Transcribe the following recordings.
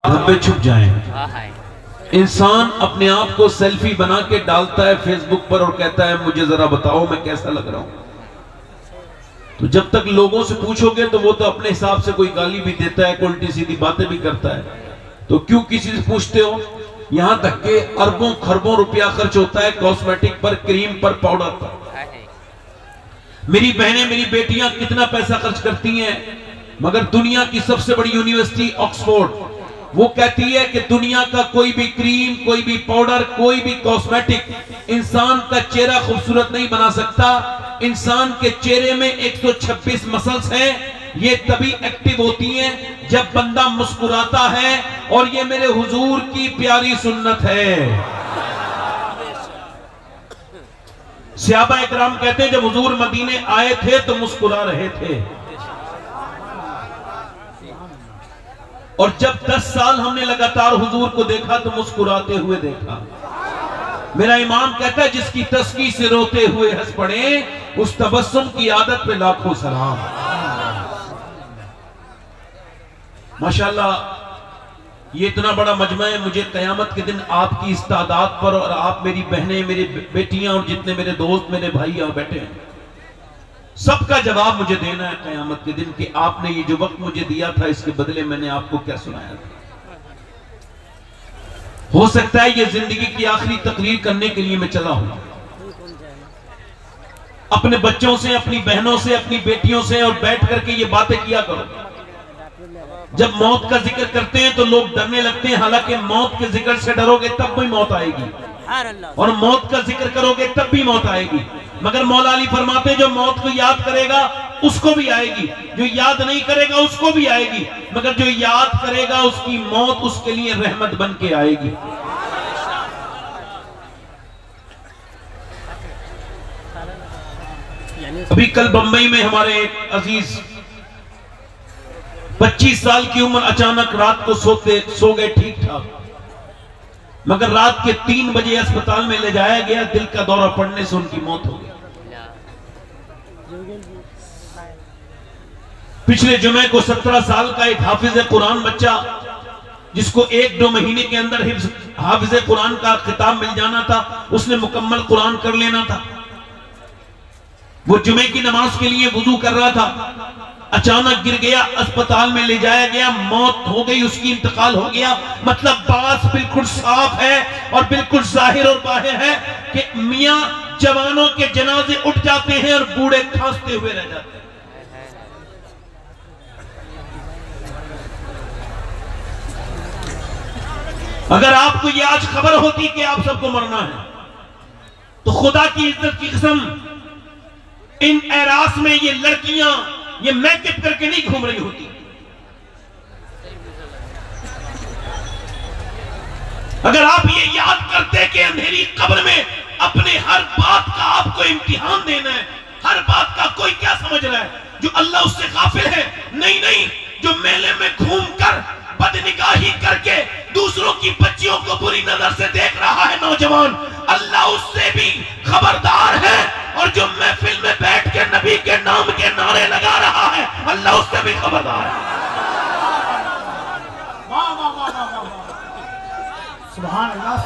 धब्बे छुप जाएं। इंसान अपने आप को सेल्फी बना के डालता है फेसबुक पर और कहता है मुझे जरा बताओ मैं कैसा लग रहा हूं। तो जब तक लोगों से पूछोगे तो वो तो अपने हिसाब से कोई गाली भी देता है, कोई उल्टी सीधी बातें भी करता है, तो क्यों किसी से पूछते हो? यहां तक के अरबों खरबों रुपया खर्च होता है कॉस्मेटिक पर, क्रीम पर, पाउडर पर। मेरी बहनें मेरी बेटियां कितना पैसा खर्च करती हैं, मगर दुनिया की सबसे बड़ी यूनिवर्सिटी ऑक्सफोर्ड वो कहती है कि दुनिया का कोई भी क्रीम, कोई भी पाउडर, कोई भी कॉस्मेटिक इंसान का चेहरा खूबसूरत नहीं बना सकता। इंसान के चेहरे में 126 मसल्स हैं, ये तभी एक्टिव होती हैं जब बंदा मुस्कुराता है, और ये मेरे हुजूर की प्यारी सुन्नत है। सहाबा इकराम कहते हैं जब हुजूर मदीने आए थे तो मुस्कुरा रहे थे, और जब 10 साल हमने लगातार हुजूर को देखा तो मुस्कुराते हुए देखा। मेरा इमाम कहता है जिसकी तस्वीर से रोते हुए हंस पड़े उस तबस्सुम की आदत पे लाखों सलाम। माशाल्लाह ये इतना बड़ा मजमा है, मुझे कयामत के दिन आपकी इस तादाद पर, और आप मेरी बहनें, मेरी बेटियां और जितने मेरे दोस्त, मेरे भाई यहाँ बैठे हैं, सबका जवाब मुझे देना है कयामत के दिन कि आपने ये जो वक्त मुझे दिया था इसके बदले मैंने आपको क्या सुनाया था। हो सकता है ये जिंदगी की आखिरी तकरीर करने के लिए मैं चला हूं, अपने बच्चों से, अपनी बहनों से, अपनी बेटियों से, और बैठ करके ये बातें किया करो। जब मौत का जिक्र करते हैं तो लोग डरने लगते हैं, हालांकि मौत के जिक्र से डरोगे तब भी मौत आएगी, और मौत का जिक्र करोगे तब भी मौत आएगी। मगर मौला अली फरमाते जो मौत को याद करेगा उसको भी आएगी, जो याद नहीं करेगा उसको भी आएगी, मगर जो याद करेगा उसकी मौत उसके लिए रहमत बन के आएगी। अभी कल बंबई में हमारे एक अजीज 25 साल की उम्र अचानक रात को सो गए ठीक ठाक, मगर रात के 3 बजे अस्पताल में ले जाया गया, दिल का दौरा पड़ने से उनकी मौत हो गई। पिछले जुमे को 17 साल का एक हाफिज कुरान बच्चा, जिसको 1-2 महीने के अंदर हाफिज कुरान का खिताब मिल जाना था, उसने मुकम्मल कुरान कर लेना था, वो जुमे की नमाज के लिए वुजू कर रहा था, अचानक गिर गया, अस्पताल में ले जाया गया, मौत हो गई, उसकी इंतकाल हो गया। मतलब बात बिल्कुल साफ है और बिल्कुल जाहिर और बाहिर है कि मियां जवानों के जनाजे उठ जाते हैं और बूढ़े खांसते हुए रह जाते हैं। अगर आपको ये आज खबर होती कि आप सबको मरना है तो खुदा की इज्जत की कसम इन एरास में ये लड़कियां ये मेकअप करके नहीं घूम रही होती। अगर आप ये याद करते कि अंधेरी कब्र में अपने हर बात का आपको इम्तिहान देना है, हर बात का कोई क्या समझ रहा है, जो अल्लाह उससे गाफिल है? नहीं नहीं, जो मेले में घूमकर बदनिगाही करके दूसरों की बच्चियों को बुरी नजर से देख रहा है नौजवान, अल्लाह उससे भी खबरदार है, और जो महफिल में बैठ के नबी के नाम के नारे लगा रहा है अल्लाह उससे भी खबरदार है। सुभान अल्लाह,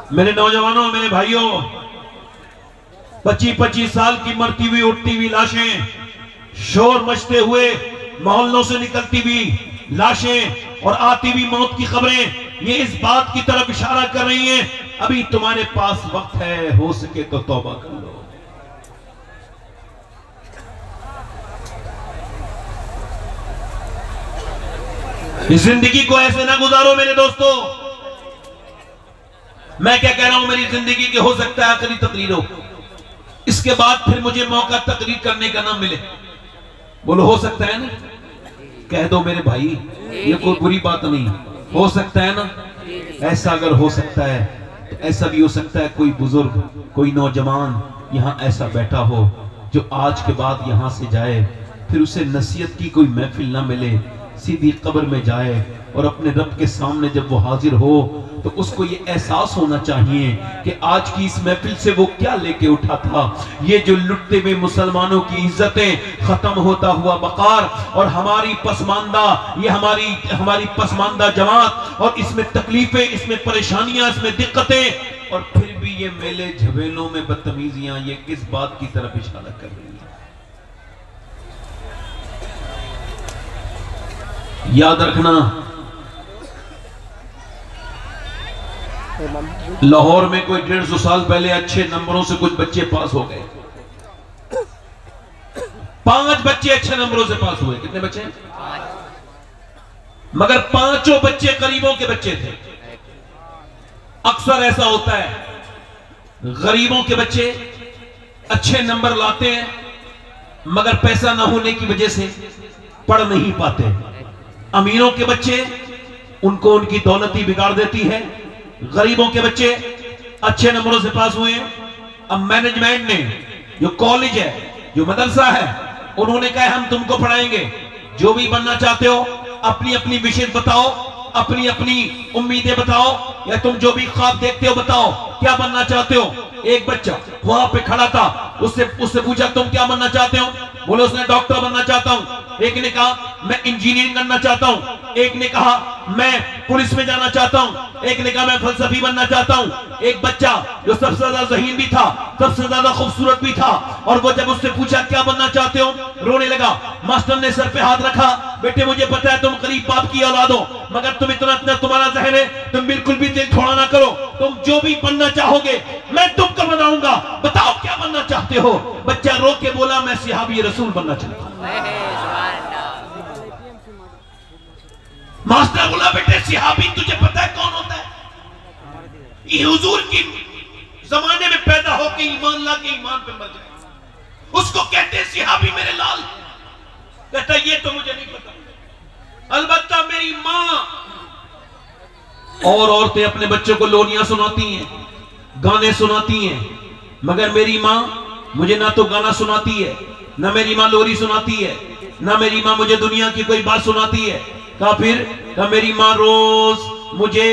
मेरे नौजवानों, मेरे भाइयों, 25-25 साल की मरती हुई उठती हुई लाशें, शोर मचते हुए मोहल्लों से निकलती हुई लाशें और आती हुई मौत की खबरें, ये इस बात की तरफ इशारा कर रही हैं अभी तुम्हारे पास वक्त है, हो सके तो तौबा कर लो। इस जिंदगी को ऐसे ना गुजारो मेरे दोस्तों। मैं क्या कह रहा हूं, मेरी जिंदगी की हो सकता है आखिरी तकरीर हो, इसके बाद फिर मुझे मौका तकरीर करने का ना मिले। बोलो हो सकता है ना? कह दो मेरे भाई, ये कोई बुरी बात नहीं, हो सकता है ना? ऐसा अगर हो सकता है तो ऐसा भी हो सकता है कोई बुजुर्ग, कोई नौजवान यहाँ ऐसा बैठा हो जो आज के बाद यहाँ से जाए, फिर उसे नसीहत की कोई महफिल ना मिले, सीधी कब्र में जाए और अपने रब के सामने जब वो हाजिर हो तो उसको ये एहसास होना चाहिए कि आज की इस महफिल से वो क्या लेके उठा था। ये जो लुटते हुए मुसलमानों की इज्जतें, खत्म होता हुआ वकार और हमारी पसमानदा, ये हमारी पसमानदा जमात, और इसमें तकलीफें, इसमें परेशानियां, इसमें दिक्कतें, और फिर भी ये मेले झवेलों में बदतमीजियां, ये किस बात की तरफ इशारा कर रही है? याद रखना, लाहौर में कोई 150 साल पहले अच्छे नंबरों से कुछ बच्चे पास हो गए। 5 बच्चे अच्छे नंबरों से पास हुए। कितने बच्चे? 5। मगर 5 बच्चे गरीबों के बच्चे थे। अक्सर ऐसा होता है, गरीबों के बच्चे अच्छे नंबर लाते हैं मगर पैसा ना होने की वजह से पढ़ नहीं पाते। अमीरों के बच्चे, उनको उनकी दौलत ही बिगाड़ देती है। गरीबों के बच्चे अच्छे नंबरों से पास हुए। अब मैनेजमेंट ने, जो कॉलेज है, जो मदरसा है, उन्होंने कहा हम तुमको पढ़ाएंगे, जो भी बनना चाहते हो अपनी अपनी विशेष बताओ, अपनी अपनी उम्मीदें बताओ, या तुम जो भी ख्वाब देखते हो बताओ क्या बनना चाहते हो। एक बच्चा वहां पे खड़ा था, उससे पूछा तुम क्या बनना चाहते हो? बोले उसने डॉक्टर बनना चाहता हूं। एक ने कहा मैं इंजीनियरिंग करना चाहता हूं। एक ने कहा मैं पुलिस में जाना चाहता हूं। एक ने कहा मैं फलसफी बनना चाहता हूं। एक बच्चा जो सबसे ज्यादा ज़हीन भी था, सबसे ज्यादा खूबसूरत भी था, और वो जब उससे पूछा क्या बनना चाहते हो, रोने लगा। मास्टर ने सर पे हाथ रखा, बेटे मुझे पता है तुम गरीब बाप की औलाद हो, मगर तुम इतना तुम्हारा जहन है, तुम बिल्कुल भी दिल थोड़ा ना करो, तुम जो भी बनना चाहोगे मैं तुमको बनाऊंगा, बताओ क्या बनना चाहते हो? बच्चा रो के बोला मैं सिहाबी रसूल बनना चाहता हूं। मास्टर बोला बेटे सिहाबी तुझे पता है कौन होता है? ये हुजूर की जमाने में पैदा होके ईमान ला के ईमान पे मर जाए, उसको कहते हैं सिहाबी मेरे लाल। कहता ये तो मुझे नहीं पता, अलबत्ता मेरी माँ और औरतें अपने बच्चों को लोनियां सुनाती हैं, गाने सुनाती हैं, मगर मेरी माँ मुझे ना तो गाना सुनाती है, ना मेरी माँ लोरी सुनाती है, ना मेरी माँ मुझे दुनिया की कोई बात सुनाती है। कहा फिर? कहा मेरी माँ रोज मुझे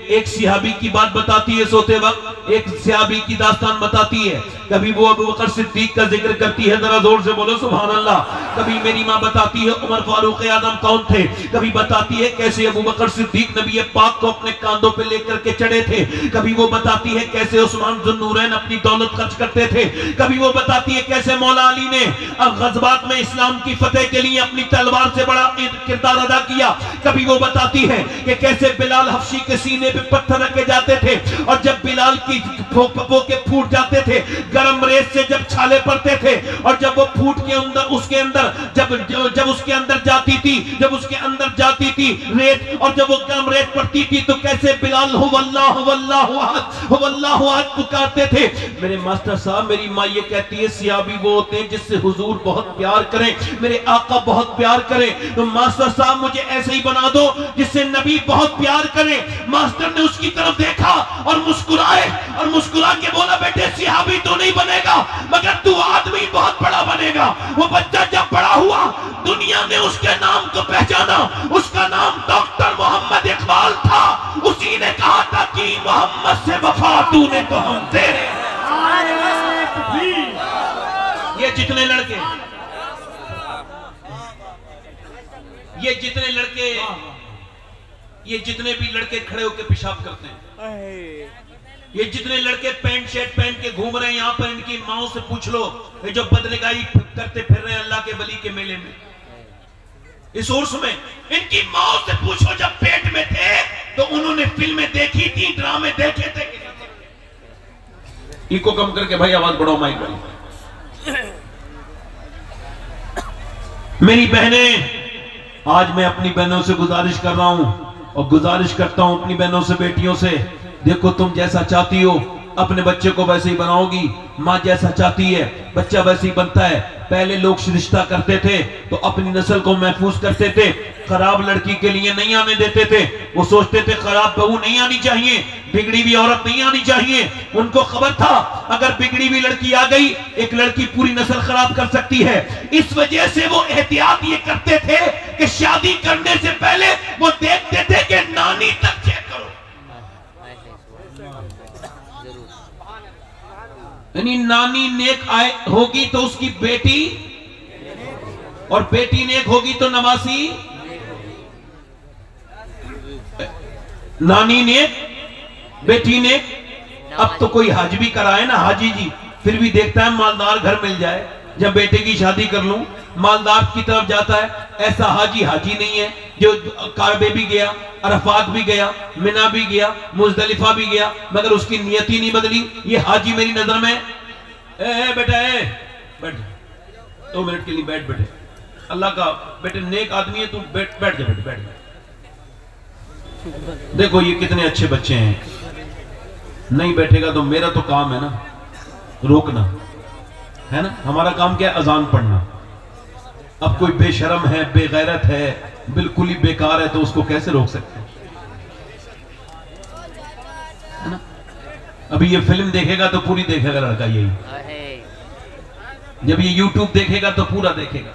एक सिहाबी की बात बताती है, सोते वक्त एक सिहाबी की दास्तान बताती है। कभी वो अबू बकर सिद्दीक का जिक्र करती है, जरा जोर से बोलो सुभान अल्लाह। कभी मेरी माँ बताती है उमर फारूक आजम कौन थे, कभी बताती है कैसे अबू बकर सिद्दीक नबी पाक को अपने कांधों पे लेकर के चढ़े थे, कभी वो बताती है कैसे उस्मान जुन्नूरैन अपनी दौलत खर्च करते थे, कभी वो बताती है कैसे मौला अली ने गज़वात में इस्लाम की फतेह के लिए अपनी तलवार से बड़ा किरदार अदा किया, कभी वो बताती है कि कैसे बिलाल हफ्शी के सीने पे पत्थर रखे जाते थे और जब बिलाल की पोके फूट जाते थे, गरम रेत से जब छाले पड़ते थे, और जब वो फूट के अंदर उसके अंदर जब उसके अंदर जाती थी, जब उसके अंदर जाती थी रेत, और जब वो गरम रेत पड़ती थी तो कैसे बिलाल हुवल्लाहु वल्लाहु अहद हुवल्लाहु अहद पुकारते थे। मेरे मास्टर साहब, मेरी माँ ये कहती है सियाबी वो होते हैं जिससे हुजूर बहुत प्यार करें, मेरे आका बहुत प्यार करें। तो मास्टर साहब मुझे ऐसे ही बना दो जिससे नबी बहुत प्यार करे। मास्टर ने उसकी तरफ देखा और मुस्कुराए, और मुस्कुरा के बोला बेटे सिहाबी तो नहीं बनेगा मगर तू आदमी बहुत बड़ा बनेगा। वो बच्चा जब बड़ा हुआ दुनिया ने उसके नाम को पहचाना, उसका नाम डॉक्टर मोहम्मद इकबाल था। उसी ने कहा था कि मोहम्मद से वफा तूने तो हम तेरे। ये जितने लड़के ये जितने भी लड़के खड़े होकर पेशाब करते हैं, ये जितने लड़के पैंट शर्ट पहन के घूम रहे हैं यहाँ पर, इनकी माओ से पूछ लो, ये जो बदनिगाही करते फिर रहे हैं अल्लाह के वली के मेले में, इस उर्स में, इनकी माओ से पूछो जब पेट में थे तो उन्होंने फिल्में देखी थी, ड्रामे देखे थे। इको कम करके भाई आवाज बढ़ाओ माइक वाली। मेरी बहनें, आज मैं अपनी बहनों से गुजारिश कर रहा हूं और गुजारिश करता हूं अपनी बहनों से, बेटियों से, देखो तुम जैसा चाहती हो अपने बच्चे को वैसे ही बनाओगी। माँ जैसा चाहती है बच्चा वैसे ही बनता है। पहले लोग रिश्ता करते थे तो अपनी नस्ल को महफूज करते थे, खराब लड़की के लिए नहीं आने देते थे। वो सोचते थे खराब बहू नहीं आनी चाहिए, बिगड़ी हुई औरत नहीं आनी चाहिए। उनको खबर था अगर बिगड़ी हुई लड़की आ गई, एक लड़की पूरी नस्ल खराब कर सकती है। इस वजह से वो एहतियात ये करते थे कि शादी करने से पहले वो देखते थे कि नानी तक चेक करो, यानी नानी नेक आए होगी तो उसकी बेटी, और बेटी नेक होगी तो नवासी, नानी ने बेटी ने। अब तो कोई हज भी कराए ना हाजी जी, फिर भी देखता है मालदार घर मिल जाए, जब बेटे की शादी कर लूं मालदार की तरफ जाता है। ऐसा हाजी हाजी नहीं है जो काबे भी गया, अरफात भी गया, मिना भी गया, मुजदलिफा भी गया, मगर उसकी नियत ही नहीं बदली। ये हाजी मेरी नजर में बेटा बैठ 2 मिनट के लिए बैठ, बेटे अल्लाह का बेटे नेक आदमी है, तू बैठ जा बेटे, बैठ जा। देखो ये कितने अच्छे बच्चे हैं, नहीं बैठेगा तो मेरा तो काम है ना रोकना, है ना। हमारा काम क्या है? अजान पढ़ना। अब कोई बेशरम है, बेगैरत है, बिल्कुल ही बेकार है, तो उसको कैसे रोक सकते हैं, है ना। अभी ये फिल्म देखेगा तो पूरी देखेगा लड़का, यही जब ये यूट्यूब देखेगा तो पूरा देखेगा,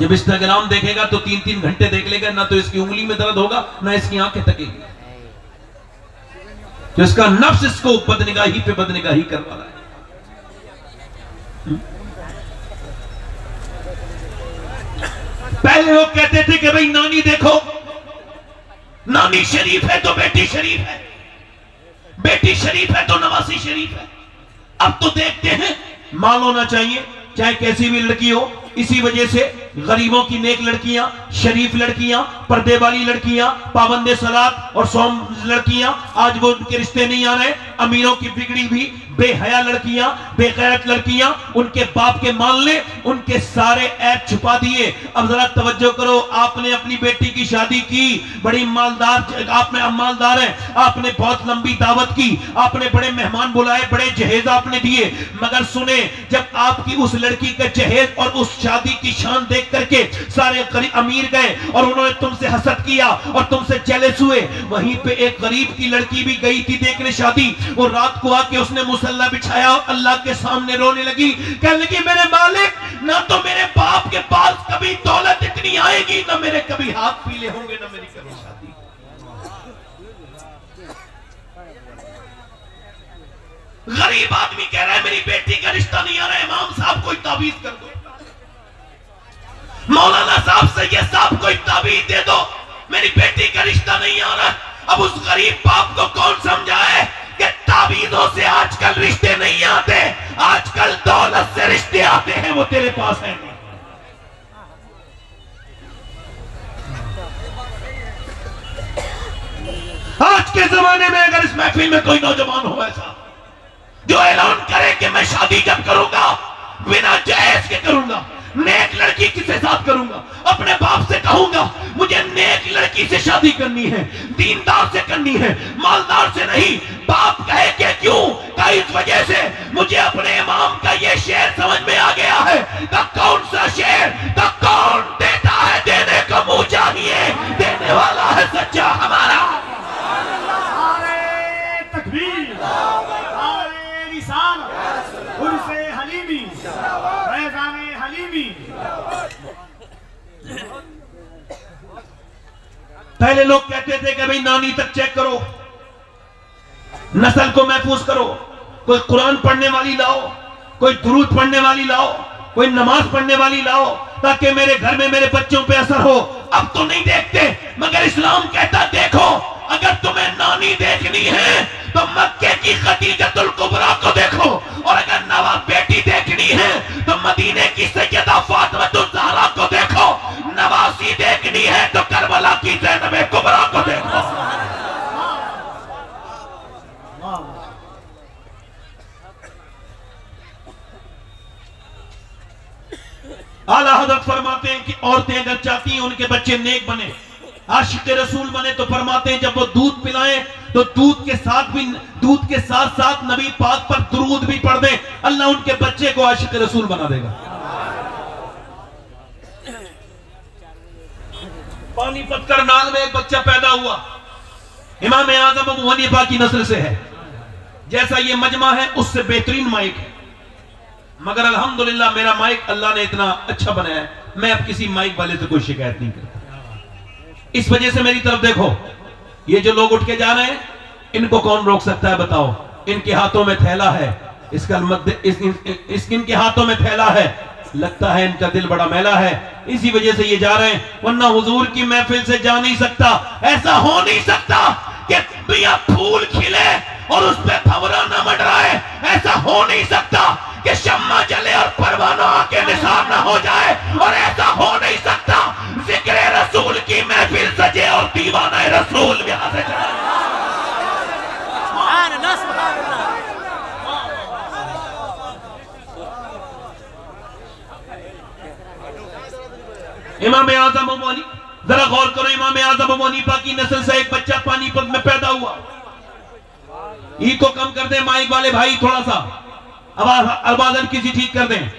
जब इंस्टाग्राम देखेगा तो 3-3 घंटे देख लेगा, ना तो इसकी उंगली में दर्द होगा ना इसकी आंखें थकेगी, तो इसका नफ्स इसको बदनिगाही पे बदनिगाही करवा रहा है। पहले लोग कहते थे कि भाई नानी देखो, नानी शरीफ है तो बेटी शरीफ है, बेटी शरीफ है तो नवासी शरीफ है। अब तो देखते हैं माल होना चाहिए चाहे कैसी भी लड़की हो। इसी वजह से गरीबों की नेक लड़कियां, शरीफ लड़कियां, पर्दे वाली लड़कियां, पाबंदे सलात और सौम लड़कियां, आज वो उनके रिश्ते नहीं आ रहे। अमीरों की बिगड़ी हुई बेहया लड़कियां, बेगैरत लड़कियां, उनके बाप के माल ने उनके सारे ऐप छुपा दिए। अब जरा तवज्जो करो, आपने अपनी बेटी की शादी की, बड़ी मालदार, आपने अब मालदार है, आपने बहुत लंबी दावत की, आपने बड़े मेहमान बुलाए, बड़े जहेज आपने दिए, मगर सुने जब आपकी उस लड़की का जहेज और उस शादी की शान देख करके सारे अमीर गए और उन्होंने तुमसे हसद किया और तुमसे जेलस हुए, वहीं पे एक गरीब की लड़की भी गई थी देखने शादी। वो रात को आके उसने मुसल्ला बिछाया और अल्लाह के सामने रोने लगी, कहने लगी मेरे मालिक, ना तो मेरे बाप के पास कभी दौलत इतनी आएगी, ना मेरे कभी हाथ पीले होंगे, ना मेरी कभी शादी। गरीब आदमी कह रहा है मेरी बेटी का रिश्ता नहीं आ रहा है, इमाम साहब कोई ताबीज कर दो, मौलाना साहब, सैयद साहब कोई ताबीज दे दो, मेरी बेटी का रिश्ता नहीं आ रहा। अब उस गरीब बाप को कौन समझाए कि ताबीजों से आजकल रिश्ते नहीं आते, आजकल दौलत से रिश्ते आते हैं, वो तेरे पास है नहीं। आज के जमाने में अगर इस महफिल में कोई नौजवान हो ऐसा जो ऐलान करे कि मैं शादी जब करूंगा बिना जहेज के करूंगा, नेक लड़की किसके साथ करूंगा, अपने बाप से कहूंगा मुझे नेक लड़की से शादी करनी है, दीनदार से करनी है, मालदार से नहीं। बाप कहे कि क्यों? का इस वजह से मुझे अपने इमाम का ये शेर समझ में आ गया है। का कौन सा शेर? का कौन देता है, देने को मुंह चाहिए, देने वाला है सच्चा हमारा। तकबीर, हलीमी, हलीमी। पहले लोग कहते थे कि भाई नानी तक चेक करो, नस्ल को महफूज करो, कोई कुरान पढ़ने वाली लाओ, कोई दुरूद पढ़ने वाली लाओ, कोई नमाज पढ़ने वाली लाओ, ताकि मेरे घर में मेरे बच्चों पे असर हो। अब तो नहीं देखते, मगर इस्लाम कहता देखो, अगर तुम्हें नानी देखनी है तो मक्के की खदीजतुल कुबरा को देखो, और अगर नवाब बेटी देखनी है तो मदीने की सैयदा फातिमा ज़हरा को देखो, नवासी देखनी है तो करबला की ज़ैनब कुबरा को देखो। आला हज़रत फरमाते हैं कि औरतें अगर चाहती हैं उनके बच्चे नेक बने, आशिक रसूल बने, तो फरमाते हैं जब वो दूध पिलाएं तो दूध के साथ साथ नबी पाक पर दुरूद भी पढ़ दें, अल्लाह उनके बच्चे को आशिक रसूल बना देगा। पानीपत करनाल में एक बच्चा पैदा हुआ, इमाम आज़म अबू हनीफा की नस्ल से है। जैसा ये मजमा है उससे बेहतरीन माइक है, मगर अल्हम्दुलिल्लाह मेरा माइक अल्लाह ने इतना अच्छा बनाया है, मैं अब किसी माइक वाले से कोई शिकायत नहीं करता। इस वजह से मेरी तरफ देखो, ये जो लोग उठ के जा रहे हैं इनको कौन रोक सकता है बताओ? इनके हाथों में थैला है, इसका इनके हाथों में थैला है, लगता है इनका दिल बड़ा मैला है, इसी वजह से ये जा रहे हैं, वरना हुजूर की महफिल से जा नहीं सकता। ऐसा हो नहीं सकता कि बिया फूल खिले और उस पे भंवरा न मंडराए, ऐसा हो नहीं सकता कि शम्मा जले और परवाना आके निशान न हो जाए, और ऐसा हो नहीं सकता जिक्र रसूल की महफिल सजे और दीवाना रसूल यहां से जाए। इमाम आज़म अबू हनीफा, जरा गौर करो, इमाम आज़म अबू हनीफा की नस्ल से एक बच्चा पानीपत में पैदा हुआ। ई को कम कर दे माइक वाले भाई, थोड़ा सा आवाज किसी ठीक कर दें।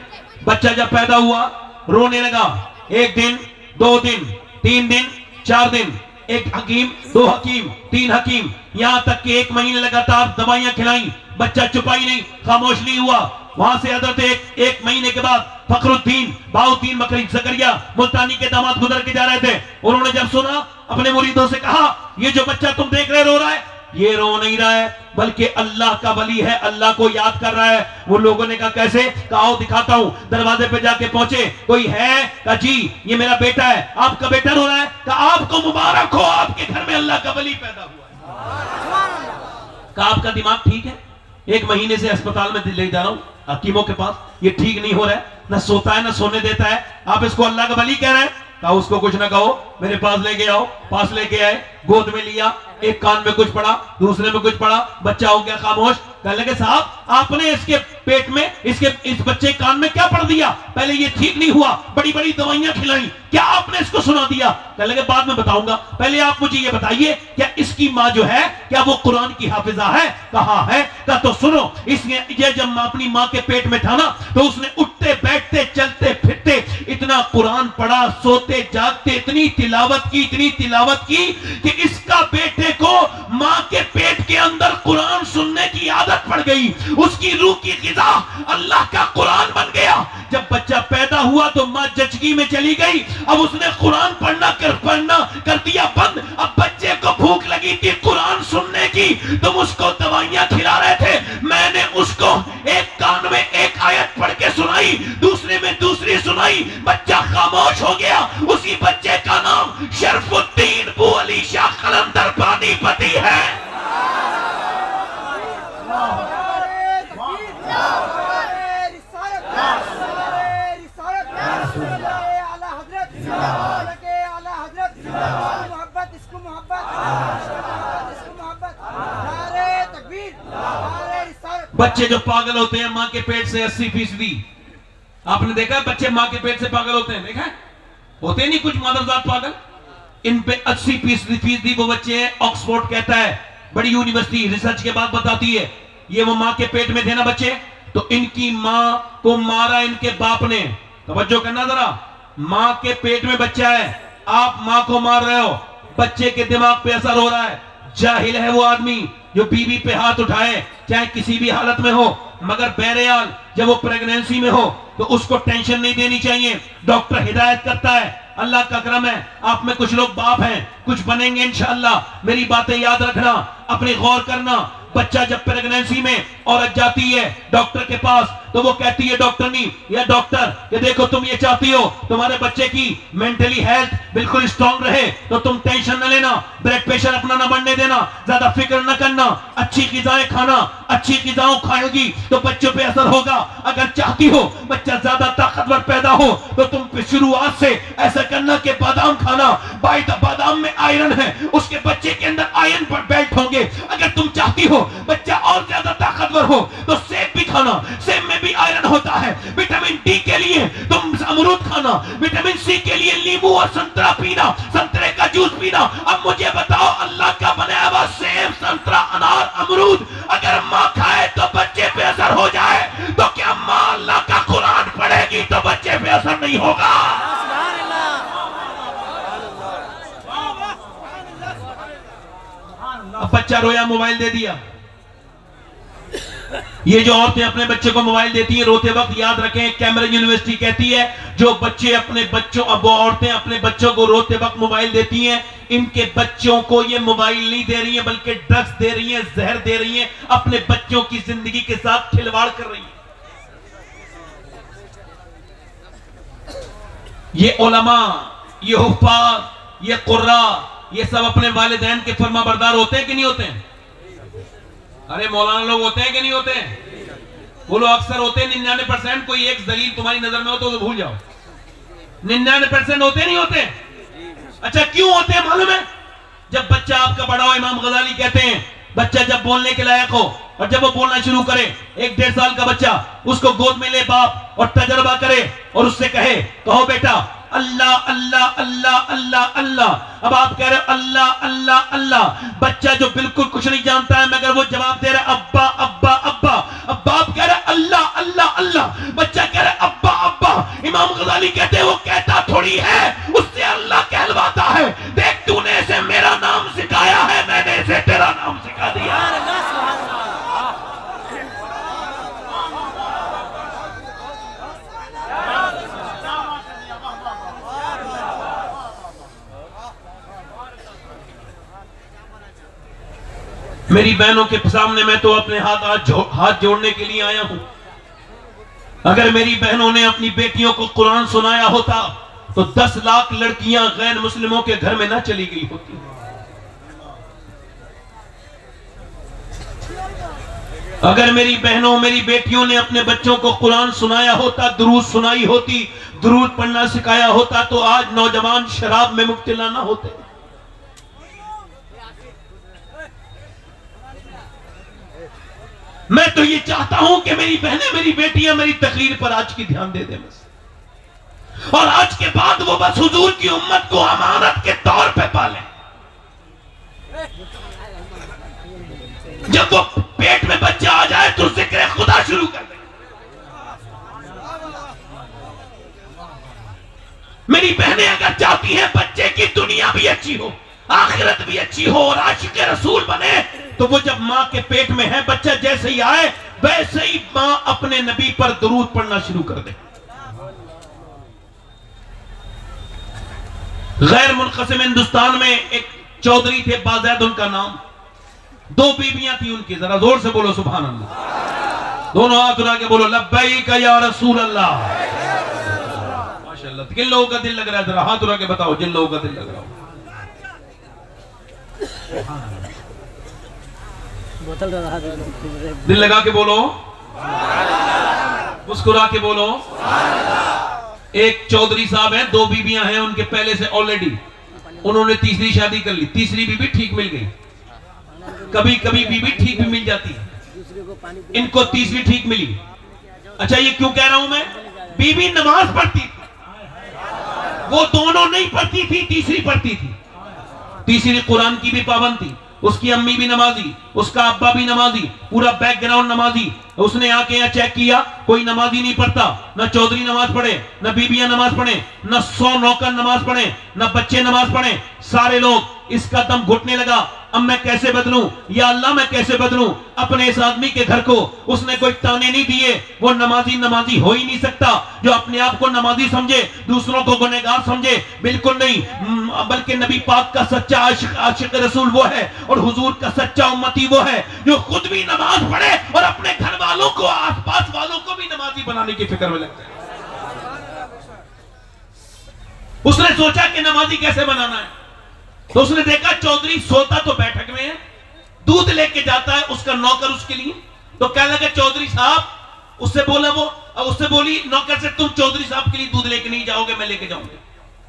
बच्चा जब पैदा हुआ रोने लगा, 1 दिन 2 दिन 3 दिन 4 दिन, 1 हकीम 2 हकीम 3 हकीम, यहां तक कि 1 महीने लगातार दवाइयां खिलाई, बच्चा चुपाई नहीं, खामोश नहीं हुआ। वहां से हजरत एक महीने के बाद फखरुद्दीन बाउद्दीन मकरी ज़करिया मुल्तानी के दामाद गुजर के जा रहे थे। उन्होंने जब सुना अपने मुरीदों से कहा, ये जो बच्चा तुम देख रहे रो रहा है, ये रो नहीं रहा है बल्कि अल्लाह का वली है, अल्लाह को याद कर रहा है। वो लोगों ने कहा कैसे? कहा दिखाता हूं। दरवाजे पे जाके पहुंचे, कोई है? कहा जी ये मेरा बेटा है। आपका बेटा रो रहा है? कहा आपको मुबारक हो, आपके घर में अल्लाह का वली पैदा हुआ। कहा आपका दिमाग ठीक है? 1 महीने से अस्पताल में ले जा रहा हूं हकीमों के पास, ये ठीक नहीं हो रहा है, ना सोता है ना सोने देता है, आप इसको अल्लाह का वली कह रहे हैं। कहा उसको कुछ ना कहो, मेरे पास लेके आओ। पास लेके आए, गोद में लिया, एक कान में कुछ पड़ा, दूसरे में कुछ पड़ा, बच्चा हो गया खामोश। कहने लगे साहब आपने इसके पेट में इस बच्चे कान में क्या पढ़ दिया? पहले ये ठीक नहीं हुआ, बड़ी बड़ी दवाइयां खिलाई, क्या आपने इसको सुना दिया? कहने लगे बाद में बताऊंगा, पहले आप मुझे ये बताइए क्या इसकी माँ जो है क्या वो कुरान की हाफिजा है? कहा है। कहा तो सुनो, इसने ये जब अपनी माँ के पेट में था ना तो उसने उठते बैठते चलते फिरते इतना कुरान पढ़ा, सोते जागते इतनी तिलावत की कि इसका बेटे को माँ के पेट के अंदर कुरान सुनने की आदत पड़ गई, उसकी रूह की ग़िज़ा अल्लाह का कुरान बन गया। जब बच्चा पैदा हुआ तो माँ जचगी में चली गई, अब उसने कुरान पढ़ना कर दिया बंद। अब बच्चे को भूख लगी थी कुरान सुनने की, तुम उसको दवाइयां खिला रहे थे, मैंने उसको एक कान में एक आयत पढ़ के सुनाई, दूसरे में दूसरी सुनाई, बच्चा खामोश हो गया। उसी बच्चे का नाम शरफुद्दीन बू अली शाह कलंदर पानीपती है। बच्चे जो पागल होते हैं माँ के पेट से 80%, आपने देखा है बच्चे माँ के पेट से पागल होते हैं? देखा है? होते नहीं कुछ मादरजात पागल, इन पे 80% वो बच्चे हैं। ऑक्सफोर्ड कहता है, बड़ी यूनिवर्सिटी रिसर्च के बाद बताती है, ये वो माँ के पेट में थे ना बच्चे, तो इनकी माँ को मारा इनके बाप ने। तवज्जो करना जरा, माँ के पेट में बच्चा है, आप माँ को मार रहे हो, बच्चे के दिमाग पे असर हो रहा है। जाहिल है वो आदमी जो बीवी पे हाथ उठाए, चाहे किसी भी हालत में हो, मगर बहरहाल जब वो प्रेगनेंसी में हो तो उसको टेंशन नहीं देनी चाहिए। डॉक्टर हिदायत करता है, अल्लाह का करम है, आप में कुछ लोग बाप हैं, कुछ बनेंगे इंशाअल्लाह। मेरी बातें याद रखना, अपने गौर करना। बच्चा जब प्रेगनेंसी में औरत जाती है डॉक्टर के पास तो वो कहती है डॉक्टरनी या डॉक्टर ये देखो तुम ये चाहती हो तुम्हारे बच्चे की मेंटली हेल्थ बिल्कुल स्ट्रांग रहे, तो तुम टेंशन न लेना, ब्लड प्रेशर अपना न बढ़ने देना, ज्यादा फिक्र न करना, अच्छी ग़िज़ाएं खाना, अच्छी ग़िज़ाओं खाएगी तो बच्चों पे असर होगा। अगर चाहती हो बच्चा ज्यादा ताकतवर पैदा हो तो तुम शुरुआत से ऐसा करना कि बादाम खाना, बादाम में आयरन है, उसके बच्चे के अंदर आयरन पर बेल्ट होंगे। अगर तुम चाहती हो बच्चा और ज्यादा ताकतवर हो तो सेब भी खाना, सेब में भी आयरन होता है। विटामिन डी के लिए तुम अमरूद खाना, विटामिन सी के लिए नींबू और संतरा पीना, संतरे का जूस पीना। अब मुझे बताओ, अल्लाह का बनाया हुआ सेब, संतरा, अनार, अमरूद अगर माँ खाए तो बच्चे पे असर हो जाए, तो क्या माँ अल्लाह का कुरान पढ़ेगी तो बच्चे पे असर नहीं होगा? अब बच्चा रोया, मोबाइल दे दिया। ये जो औरतें अपने बच्चे को मोबाइल देती हैं रोते वक्त, याद रखें कैम्ब्रिज यूनिवर्सिटी कहती है जो बच्चे अपने बच्चों, अब वो औरतें अपने बच्चों को रोते वक्त मोबाइल देती हैं, इनके बच्चों को ये मोबाइल नहीं दे रही हैं बल्कि ड्रग्स दे रही हैं, जहर दे रही हैं, अपने बच्चों की जिंदगी के साथ खिलवाड़ कर रही हैं। ये उलमा, ये हुफ्फाज, ये कुर्रा, ये सब अपने वालिदैन के फर्माबरदार होते हैं कि नहीं होते हैं? अरे मौलाना लोग होते हैं कि नहीं होते हैं? वो लोग अक्सर होते हैं 99%। कोई एक दलील तुम्हारी नजर में हो तो भूल जाओ, 99% होते नहीं होते। अच्छा क्यों होते हैं मालूम है? जब बच्चा आपका बड़ा हो, इमाम गजाली कहते हैं बच्चा जब बोलने के लायक हो और जब वो बोलना शुरू करे, 1-1.5 साल का बच्चा, उसको गोद में ले बाप और तजर्बा करे और उससे कहो बेटा अल्लाह अल्लाह अल्लाह अल्लाह अल्लाह। अब आप कह रहे अल्लाह अल्लाह अल्लाह, बच्चा जो बिल्कुल कुछ नहीं जानता है मगर वो जवाब दे रहा है अब्बा अब्बा अब्बा। अब बाप कह रहा अल्लाह अल्लाह अल्लाह, बच्चा कह रहा अब्बा अब्बा। इमाम गजाली कहते हैं वो कहता थोड़ी है, उससे अल्लाह कहलवाता है। देख तूने इसे मेरा नाम सिखाया है, मैंने इसे तेरा नाम सिखा दिया। मेरी बहनों के सामने मैं तो अपने हाथ जोड़ने के लिए आया हूं। अगर मेरी बहनों ने अपनी बेटियों को कुरान सुनाया होता तो 10 लाख लड़कियां गैर मुस्लिमों के घर में ना चली गई होती। अगर मेरी बहनों, मेरी बेटियों ने अपने बच्चों को कुरान सुनाया होता, दुरूद सुनाई होती, दुरूद पढ़ना सिखाया होता तो आज नौजवान शराब में मुब्तला ना होते। मैं तो ये चाहता हूं कि मेरी बहनें, मेरी बेटियां मेरी तकरीर पर आज की ध्यान दे दें बस, और आज के बाद वो बस हुजूर की उम्मत को अमानत के तौर पे पालें। जब वो पेट में बच्चा आ जाए तो जिक्र खुदा शुरू कर दें। मेरी बहनें अगर चाहती हैं बच्चे की दुनिया भी अच्छी हो, आखिरत भी अच्छी हो और आशिक रसूल बने, तो वो जब मां के पेट में है, बच्चा जैसे ही आए वैसे ही मां अपने नबी पर दुरूद पढ़ना शुरू कर दे। गैर मुनक़सिम हिंदुस्तान में एक चौधरी थे, बाज़ैद उनका नाम, 2 बीवियां थी उनकी। जरा जोर से बोलो सुभान अल्लाह, दोनों हाथ उठा के बोलो लब्बैक या रसूल अल्लाह। माशाअल्लाह, किन लोगों का दिल लग रहा है? जरा हाथ उठा के बताओ जिन लोगों का दिल लग रहा हो। दिल लगा के बोलो, मुस्कुरा के बोलो। एक चौधरी साहब हैं, 2 बीबियां हैं उनके पहले से ऑलरेडी, उन्होंने तीसरी शादी कर ली। तीसरी बीबी ठीक मिल गई, कभी कभी बीबी ठीक भी मिल जाती है, इनको तीसरी ठीक मिली। अच्छा ये क्यों कह रहा हूं मैं? बीबी नमाज पढ़ती थी, वो दोनों नहीं पढ़ती थी, तीसरी पढ़ती थी। तीसरी कुरान की भी पाबंद थी, उसकी अम्मी भी नमाजी, उसका अब्बा भी नमाजी, पूरा बैकग्राउंड नमाजी। उसने आके यहाँ चेक किया, कोई नमाजी नहीं पढ़ता, ना चौधरी नमाज पढ़े, ना बीबियां नमाज पढ़े, ना 100 नौकर नमाज पढ़े, ना बच्चे नमाज पढ़े, सारे लोग। इसका दम घुटने लगा, अब मैं कैसे बदलूं या अल्लाह, मैं कैसे बदलूं अपने इस आदमी के घर को। उसने कोई ताने नहीं दिए, वो नमाजी हो ही नहीं सकता। जो अपने आप को नमाजी समझे, दूसरों को गुनहगार समझे, बिल्कुल नहीं। बल्कि नबी पाक का सच्चा आशिक रसूल वो है और हुजूर का सच्चा उम्मती वो है जो खुद भी नमाज पढ़े और अपने घर वालों को, आसपास वालों को भी नमाजी बनाने की फिक्र में लगता है। उसने सोचा कि नमाजी कैसे बनाना है, तो उसने देखा चौधरी सोता तो बैठक में है, दूध लेके जाता है उसका नौकर उसके लिए। तो कहने लगा चौधरी साहब, उससे बोला वो, उससे बोली नौकर से, तुम चौधरी साहब के लिए दूध लेके नहीं जाओगे, मैं लेके जाऊंगी।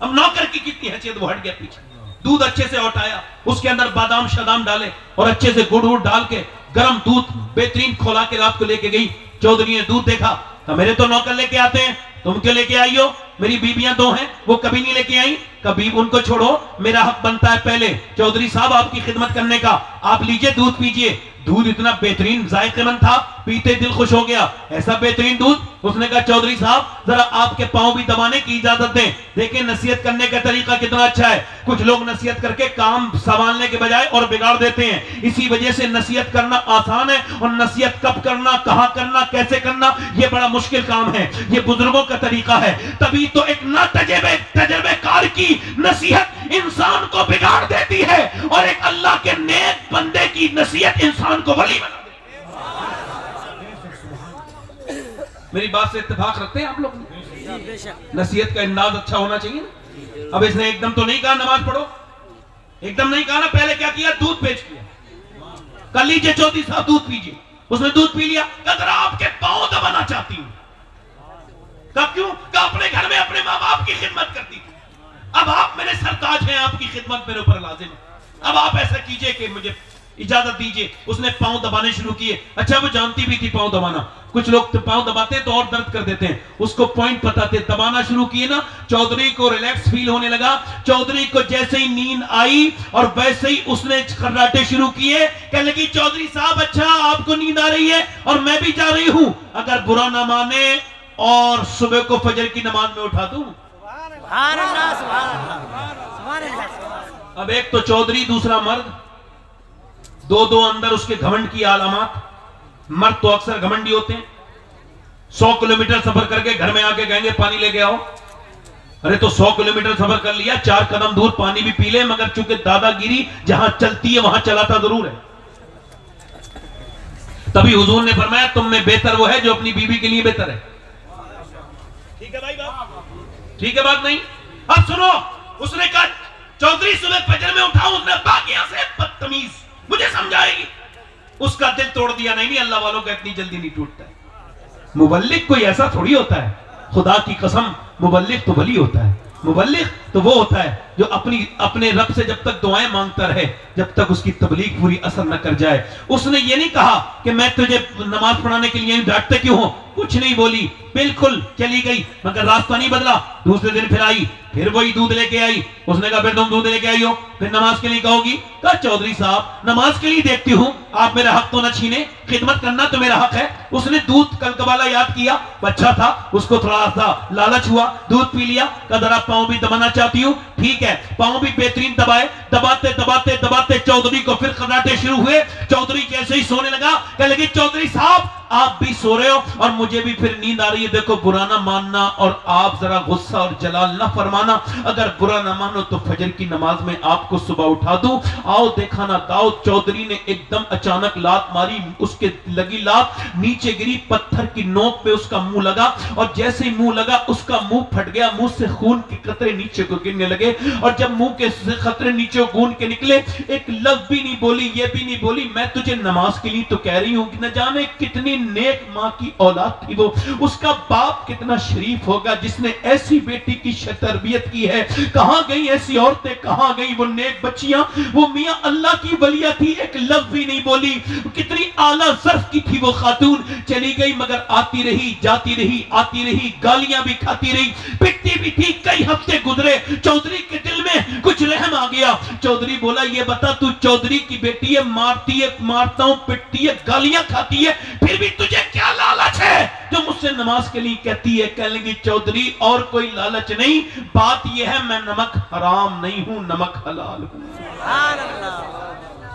अब नौकर की कितनी हैसियत, वो हट गया पीछे, दूध अच्छे से उठाया, उसके अंदर बादाम शादाम डाले और अच्छे से गुड़ वुड़ डाल के गर्म दूध बेहतरीन खोला के रात को लेके गई। चौधरी ने दूध देखा, तो मेरे तो नौकर लेके आते हैं, तुम क्यों लेके आई हो? मेरी बीबियां 2 हैं, वो कभी नहीं लेके आई। कभी उनको छोड़ो, मेरा हक बनता है पहले चौधरी साहब आपकी खिदमत करने का। आप लीजिए दूध पीजिए। दूध इतना बेहतरीन जायकेमंद था, पीते दिल खुश हो गया, ऐसा बेहतरीन दूध। उसने कहा चौधरी साहब जरा आपके पांव भी दबाने की इजाजत दें, देखें नसीहत करने का तरीका कितना अच्छा है। कुछ लोग नसीहत करके काम संभालने के बजाय और बिगाड़ देते हैं। इसी वजह से नसीहत करना आसान है और नसीहत कब करना, कहां करना, कैसे करना, यह बड़ा मुश्किल काम है। यह बुजुर्गों का तरीका है। तभी तो एक ना तजर्बेकार की नसीहत इंसान को बिगाड़ देती है और एक अल्लाह के नेक बंदे की नसीहत इंसान को वली बना देती है। मेरी बात से इत्तेफाक रखते हैं आप लोग? नसीहत का अंदाज अच्छा होना चाहिए ना। अब इसने एकदम तो नहीं कहा नमाज पढ़ो, एकदम नहीं कहा ना। पहले क्या किया? दूध पेश किया। कल लीजिए चौधरी साहब दूध पीजिए। उसने दूध पी लिया। अगर आपके पांव दबाना चाहती हूं। कब? क्यों? का अपने घर में अपने माँ बाप की खिदमत करती थी। अब आप मेरे सरताज हैं, आपकी खिदमत मेरे ऊपर लाजिम है। अब आप ऐसा कीजिए कि मुझे इजाजत दीजिए। उसने पांव दबाने शुरू किए। अच्छा वो जानती भी थी पांव दबाना। कुछ लोग तो पांव दबाते हैं तो और दर्द कर देते हैं, उसको पॉइंट पता थे। दबाना शुरू किए ना, चौधरी को रिलैक्स फील होने लगा। चौधरी को जैसे ही नींद आई और वैसे ही उसने खर्राटे शुरू किए। कहने लगी चौधरी साहब अच्छा आपको नींद आ रही है और मैं भी जा रही हूं, अगर बुरा ना माने और सुबह को फजर की नमाज में उठा दूं। अब एक तो चौधरी, दूसरा मर्द, दो अंदर उसके घमंड की आलामात। मर्द तो अक्सर घमंडी होते हैं। 100 किलोमीटर सफर करके घर में आके कहेंगे पानी लेके आओ। अरे तो 100 किलोमीटर सफर कर लिया, 4 कदम दूर पानी भी पी ले, मगर चूंकि दादागिरी जहां चलती है वहां चलाता जरूर है। तभी हुजूर ने फरमाया तुम में बेहतर वो है जो अपनी बीवी के लिए बेहतर है। ठीक है भाई बात? ठीक है बात नहीं? अब सुनो, उसने कहा चौधरी सुबह फजर में उठाऊं, उसने बाकिया से बदतमीज मुझे समझाएगी। उसका दिल तोड़ दिया। नहीं अल्लाह वालों का इतनी जल्दी नहीं टूटता है। मुबल्लिग कोई ऐसा थोड़ी होता है, खुदा की कसम मुबल्लिग तो वली होता है। मुबल्लिग तो वो होता है जो अपने रब से जब तक दुआएं मांगता रहे, जब तक उसकी तबलीग पूरी असर न कर जाए। उसने ये नहीं कहा कि मैं तुझे नमाज पढ़ाने के लिए डांटते क्यों हो, कुछ नहीं बोली, बिल्कुल चली गई, मगर रास्ता नहीं बदला। दूसरे दिन फिर आई, फिर वही दूध लेके आई। उसने कहा फिर तुम दूध लेके आई हो, फिर नमाज के लिए कहोगी? कहा चौधरी साहब नमाज के लिए देखती हूँ, आप मेरा हक तो न छीने, खिदमत करना तो मेरा हक है। उसने दूध कल कबाला याद किया, बच्चा था, उसको थोड़ा सा लालच हुआ, दूध पी लिया। कहा जरा पाँव भी दबाना चाहती हूँ। ठीक है, पाँव भी बेहतरीन दबाए। दबाते दबाते दबाते चौधरी को फिर खर्राटे शुरू हुए। चौधरी जैसे ही सोने लगा, कहने लगी चौधरी साहब आप भी सो रहे हो और मुझे भी फिर नींद आ रही है। देखो बुरा ना मानना और आप जरा गुस्सा और जलाल ना फरमाना। अगर बुरा ना मानो तो फजर की नमाज में आपको सुबह उठा दूं। आओ देखा ना दाऊद। चौधरी ने एकदम अचानक लात मारी, उसके लगी लात नीचे गिरी, पत्थर की नोक पे उसका मुंह लगा और जैसे ही मुंह लगा उसका मुंह फट गया। मुंह से खून के कतरे नीचे को गिरने लगे और जब मुंह के कतरे नीचे खून के निकले, एक लफ्ज भी नहीं बोली, ये भी नहीं बोली मैं तुझे नमाज के लिए तो कह रही हूं। न जाने कितनी नेक मां की औलाद थी वो, उसका बाप कितना शरीफ होगा जिसने ऐसी बेटी की तरबियत की है। कहां गई ऐसी औरतें, कहां गई वो नेक बच्चियां? वो मियां अल्लाह की वलिया थी, एक लफ्ज भी नहीं बोली। कितनी आला ज़र्फ की थी वो खातून। चली गई मगर आती रही, जाती रही, आती रही, गालियां भी खाती रही, पिटती भी थी। कई हफ्ते गुजरे, चौधरी के दिल में कुछ रहम आ गया। चौधरी बोला ये बता तू चौधरी की बेटी है, मारती है, मारता हूं, पिटती है, गालियां खाती है, फिर भी तुझे क्या लालच है जो मुझसे नमाज के लिए कहती है? कहने लगी चौधरी और कोई लालच नहीं, बात यह है मैं नमक हराम नहीं हूं, नमक हलाल हूं।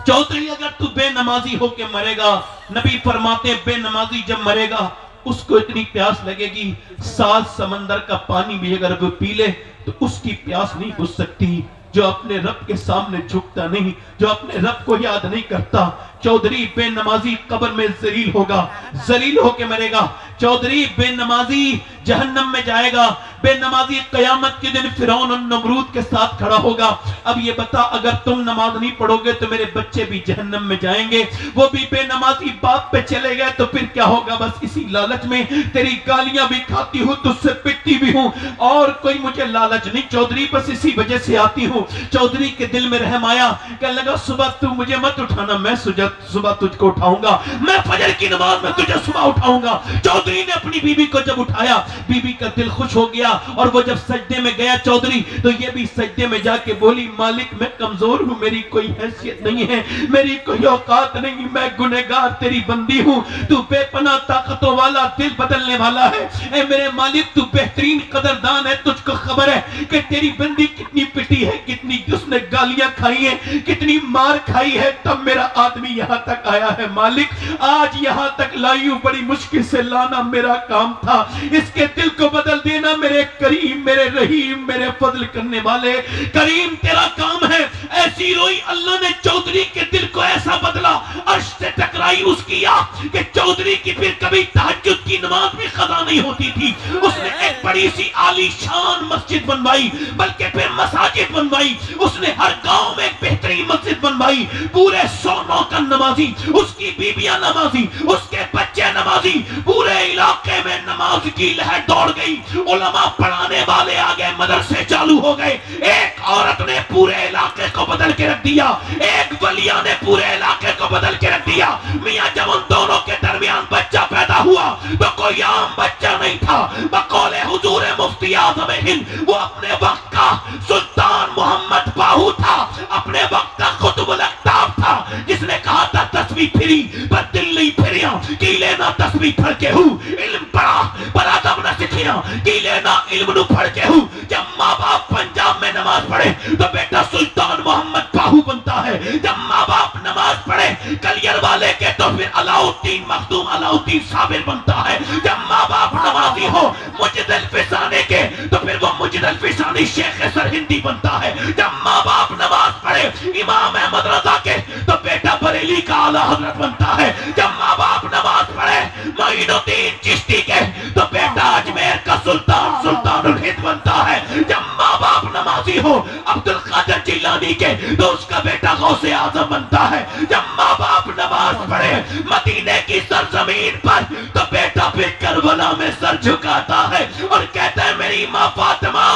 चौधरी अगर तू बेनमाजी होके मरेगा, नबी फरमाते बेनमाजी जब मरेगा उसको इतनी प्यास लगेगी 7 समंदर का पानी भी अगर वो पी ले तो उसकी प्यास नहीं बुझ सकती। जो अपने रब के सामने झुकता नहीं, जो अपने रब को याद नहीं करता, चौधरी बेनमाजी कब्र में जलील होगा, जलील होके मरेगा। चौधरी बेनमाजी जहन्नम में जाएगा। बेनमाजी कयामत के दिन फिरौन और नमरूद के साथ खड़ा होगा। अब ये बता अगर तुम नमाज नहीं पढ़ोगे तो मेरे बच्चे भी जहन्नम में जाएंगे, वो भी बेनमाजी बाप पे चले गए तो फिर क्या होगा? बस इसी लालच में तेरी गालियां भी खाती हूं, तुझसे पिटती भी हूं, और कोई मुझे लालच नहीं चौधरी, बस इसी वजह से आती हूं। चौधरी के दिल में रहम आया, कहने लगा सुबह तू मुझे मत उठाना, मैं सो जाती सुबह तुझको उठाऊंगा, मैं फजर की नमाज में तुझे सुबह उठाऊंगा। चौधरी ने अपनी बीबी को जब उठाया, बीबी का दिल खुश हो गया और वो जब सजदे में गया चौधरी, तो ये भी सजदे में जाके बोली, मालिक मैं कमजोर हूँ, मेरी कोई हैसियत नहीं है, मेरी कोई औकात नहीं, मैं गुनहगार तेरी बंदी हूँ, तू बेपनाह ताकतों वाला, दिल बदलने वाला है। ए मेरे मालिक तू बेहतरीन कदरदान है, तुझको खबर है कि तेरी बंदी कितनी पिटी है, कितनी उसने गालियां खाई हैं, कितनी मार खाई है, तब मेरा आदमी यहाँ तक आया है। मालिक आज यहाँ तक लाई हूं, बड़ी मुश्किल से लाना मेरा काम था, इसके दिल को बदल देना मेरे करीम, मेरे रहीम, मेरे फजल करने वाले करीम तेरा काम है। ऐसी रोई अल्लाह ने चौधरी के दिल को ऐसा बदला, अर्श से टकराई उसकी आंख कि चौधरी की फिर कभी तहज्जुद की नमाज भी कज़ा नहीं होती थी। उसने एक बड़ी सी आलीशान मस्जिद बनवाई, बल्कि फिर मसाजिद बनवाई, उसने हर गांव में एक बेहतरीन मस्जिद बनवाई, पूरे 100 का नमाजी, उसकी बीबियां नमाजी, उसके बच्चे नमाजी, पूरे इलाके में नमाज की लहर दौड़ गई। उलमा पढ़ाने वाले आ गए, मदरसे चालू हो गए। एक औरत ने पूरे इलाके को बदल के रख दिया, एक वलिया ने पूरे इलाके को बदल के रख दिया। मियां जब उन दोनों के दरमियान बच्चा पैदा हुआ तो कोई आम बच्चा नहीं था, बकौले हुजूर मुफ्ती आज़म हिंद, वो अपने वक्त का सुल्तान मोहम्मद बाहू था, अपने वक्त का कुतुबुल अक़ताब था, जिसने कहा था तस्वीर फिरी पर दिल नहीं फिरिया, की लेना तस्वीर फड़ के हूँ, इल्म पढ़ा पर अदब न सीखिया, की लेना इल्म नु फड़ के हूँ। जब माँ बाप पंजाब में नमाज पढ़े तो बेटा सुल्तान मोहम्मद बाहू बनता है, जब माँ बाप नमाज पढ़े कलियर वाले के तो फिर अलाउद्दीन मखदूम, अलाउद्दीन साबिर बनता है। जब माँ बाप नमाजी हो मुजद्दिद फिसाने के तो फिर वो मुजद्दिद फिसानी शेख सरहिंदी बनता है। जब माँ बाप नमाज पढ़े इमाम अहमद रजा के तो बेटा बरेली का आला हजरत बनता है। जब माँ बाप नमाज पढ़े मोइनुद्दीन चिश्ती के तो बेटा अजमेर का सुल्तान, सुल्तानुल हिंद बनता है। जब माँ बाप नमाजी हो अब्दुल कादिर जिलानी के तो उसका बेटा गौसे आजम बनता है। जब माँ बाप नमाज पढ़े मदीने की सरजमीन पर तो बेटा फिर करबला में सर झुकाता है और कहता है मेरी माँ फातिमा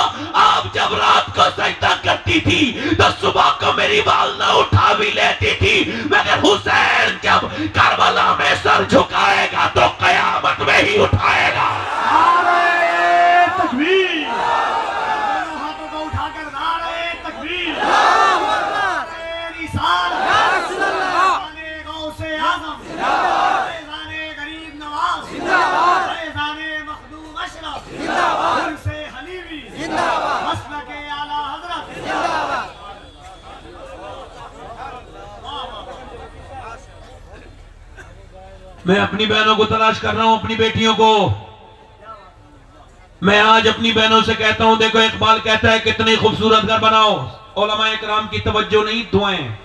आप जब रात को सजदा करती थी तो सुबह को मेरी बाल न उठा भी लेती थी, मगर हुसैन जब करबला में सर झुकाएगा तो कयामत में ही उठाएगा। तकबीर, हाथों को उठाकर नारे तकबीर, गौसे आज़म, गरीब नवाज, मखदूम अशरफ, उर्से हलीमी, मसलके आला हजरत। मैं अपनी बहनों को तलाश कर रहा हूं, अपनी बेटियों को। मैं आज अपनी बहनों से कहता हूं, देखो इकबाल कहता है कितनी खूबसूरत घर बनाओ, उलमाए किराम की तवज्जो नहीं दुआएं,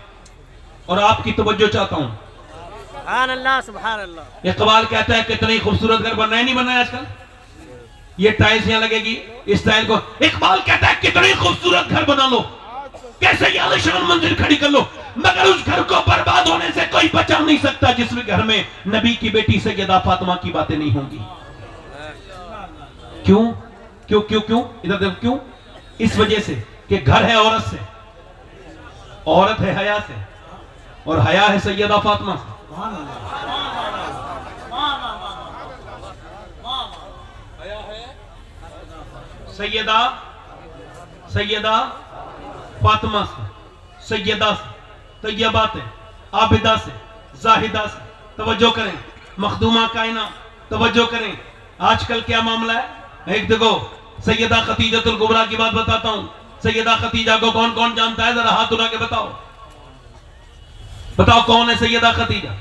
और आपकी तवज्जो चाहता हूं। सुभान अल्लाह, सुभान अल्लाह। इकबाल कहता है कितनी खूबसूरत घर बन रहे हैं, नहीं बन रहे आजकल, ये टाइल्स यहाँ लगेगी, इस टाइल को। इकबाल कहता है कितनी खूबसूरत घर बना लो, कैसे ये आलीशान मंजिल खड़ी कर लो, मगर उस घर को बर्बाद होने से कोई बचा नहीं सकता जिसमें घर में नबी की बेटी सैयदा फातिमा की बातें नहीं होंगी। क्यों क्यों क्यों क्यों इधर देखो, क्यों? इस वजह से कि घर है औरत से, औरत है हया से, और हया है सैयदा फातिमा से। सैयदा सैयदा फातिमा से, सैयदा से, तैयबा से, आबिदा से, जाहिदा से। तवज्जो करें मखदूमा कायना, तवज्जो करें। आजकल क्या मामला है, एक देखो सैयदा खतीजतुल कुबरा की बात बताता हूं। सैयदा खतीजा को कौन कौन जानता है, जरा हाथ उठा के बताओ, बताओ कौन है सैयदा खतीजा?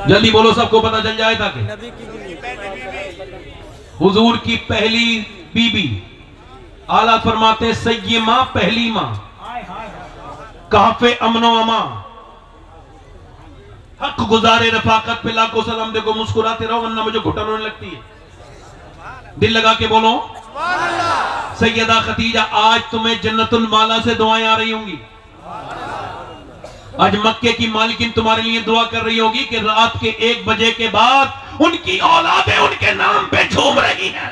जल्दी बोलो, सबको पता चल जाए ताकि। हुजूर की पहली बीबी, आला फरमाते सय्यमा पहली मां, काफे अमनो अमा, हक गुजारे रफाकत पे लाखों सलाम। देखो मुस्कुराते रहो वरना मुझे घुटन होने लगती है। दिल लगा के बोलो सैयदा खतीजा, आज तुम्हें जन्नतुल माला से दुआएं आ रही होंगी। आज मक्के की मालिकिन तुम्हारे लिए दुआ कर रही होगी कि रात के 1 बजे के बाद उनकी औलादें उनके नाम पे झूम रही है।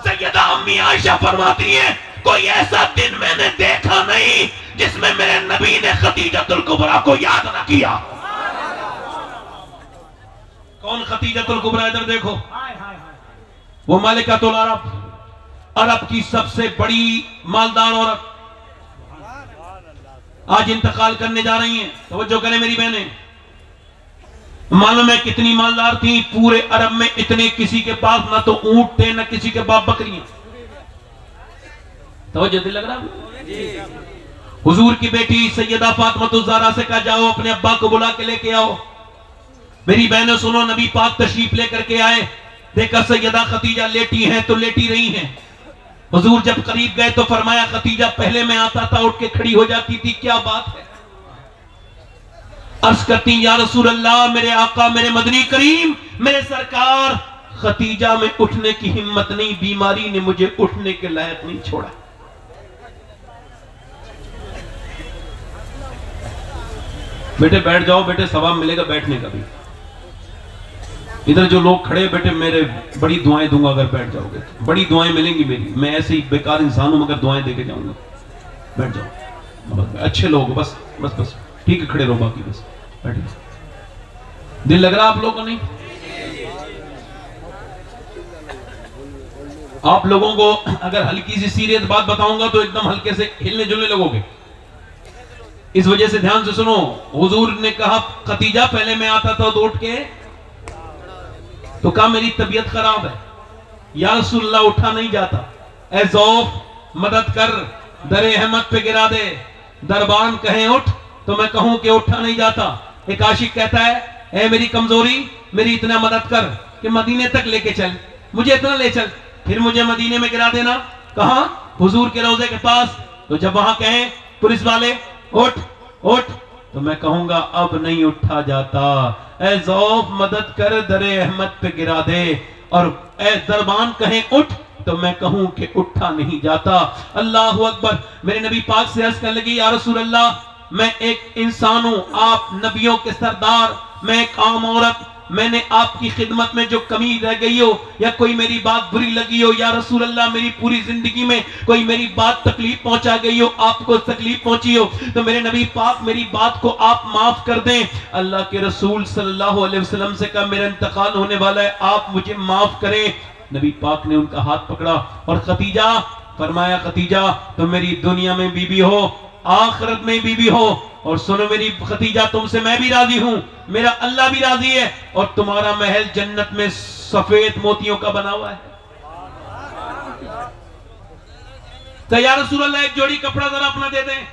सैयदा अम्मी आयशा फरमाती है कोई ऐसा दिन मैंने देखा नहीं जिसमें मेरे नबी ने खतीजतुल कुबरा को याद ना किया। कौन खतीजतुल कुबरा? इधर देखो, वो मालिकातुल अरब, अरब की सबसे बड़ी मालदार औरत आज इंतकाल करने जा रही हैं। तवज्जो करें मेरी बहनें, मालूम है कितनी मालदार थी? पूरे अरब में इतने किसी के पास ना तो ऊंट थे ना किसी के पास बकरियां। तवज्जो दिल लग रहा? हुजूर की बेटी सैयदा फातिमा ज़हरा से कहा जाओ अपने अब्बा को बुला के लेके आओ। मेरी बहनों सुनो, नबी पाक तशरीफ लेकर के आए, देखा सैयदा खतीजा लेटी हैं तो लेटी रही हैं। हुजूर जब करीब गए तो फरमाया खतीजा पहले मैं आता था उठ के खड़ी हो जाती थी, क्या बात है? अर्ज करती या रसूल अल्लाह, मेरे आका, मेरे मदनी करीम, मेरे सरकार, खतीजा में उठने की हिम्मत नहीं, बीमारी ने मुझे उठने के लायक नहीं छोड़ा। बेटे बैठ जाओ, बेटे सवाब मिलेगा बैठने का भी। इधर जो लोग खड़े बेटे मेरे बड़ी दुआएं दूंगा अगर बैठ जाओगे, बड़ी दुआएं मिलेंगी मेरी। मैं ऐसे ही बेकार इंसान हूं मगर दुआएं देके जाऊंगा। बैठ जाओ, अच्छे लोग, बस बस बस ठीक है, खड़े रहो, बाकी बस बैठ जाओ। दिल लग रहा आप लोगों को? नहीं, आप लोगों को अगर हल्की सी सीरियस बात बताऊंगा तो एकदम हल्के से हिलने जुलने लगोगे। इस वजह से ध्यान से सुनो। हुजूर ने कहा खतीजा पहले मैं आता था तो उठ के, तो कहा मेरी तबीयत खराब है या रसूलल्लाह उठा नहीं जाता, ए ज़ौफ मदद कर, दरे अहमद पे गिरा दे। दरबान कहें उठ तो मैं कहूं कि उठा नहीं जाता। एक आशिक कहता है ए मेरी कमजोरी, मेरी इतना मदद कर कि मदीने तक लेके चल, मुझे इतना ले चल, फिर मुझे मदीने में गिरा देना। कहां? हुजूर के रोजे के पास। तो जब वहां कहें पुलिस वाले उठ उठ तो मैं कहूंगा अब नहीं उठा जाता। ए ज़ौफ मदद कर, दरे अहमद पे गिरा दे। और ए दरबान कहें उठ तो मैं कहूं कि उठा नहीं जाता। अल्लाह अकबर। मेरे नबी पाक से अर्ज करने लगी या रसूल अल्लाह, मैं एक इंसान हूं, आप नबियों के सरदार, मैं एक आम औरत, मैंने आपकी खिदमत में जो कमी रह गई हो या कोई मेरी बात बुरी लगी हो या रसूल अल्लाह मेरी पूरी जिंदगी में कोई मेरी बात तकलीफ पहुंचा गई हो, आपको तकलीफ पहुंची हो, तो मेरे नबी पाक मेरी बात को आप माफ कर दें। अल्लाह के रसूल सल्लल्लाहु अलैहि वसल्लम से कहा मेरा इंतकाल होने वाला है, आप मुझे माफ करें। नबी पाक ने उनका हाथ पकड़ा और खतीजा, फरमाया खतीजा तुम मेरी दुनिया में बीबी हो, आखिरत में बीबी हो, और सुनो मेरी खतीजा तुमसे मैं भी राजी हूं, मेरा अल्लाह भी राजी है, और तुम्हारा महल जन्नत में सफेद मोतियों का बना हुआ है। तो या रसूल अल्लाह एक जोड़ी कपड़ा जरा अपना दे दें।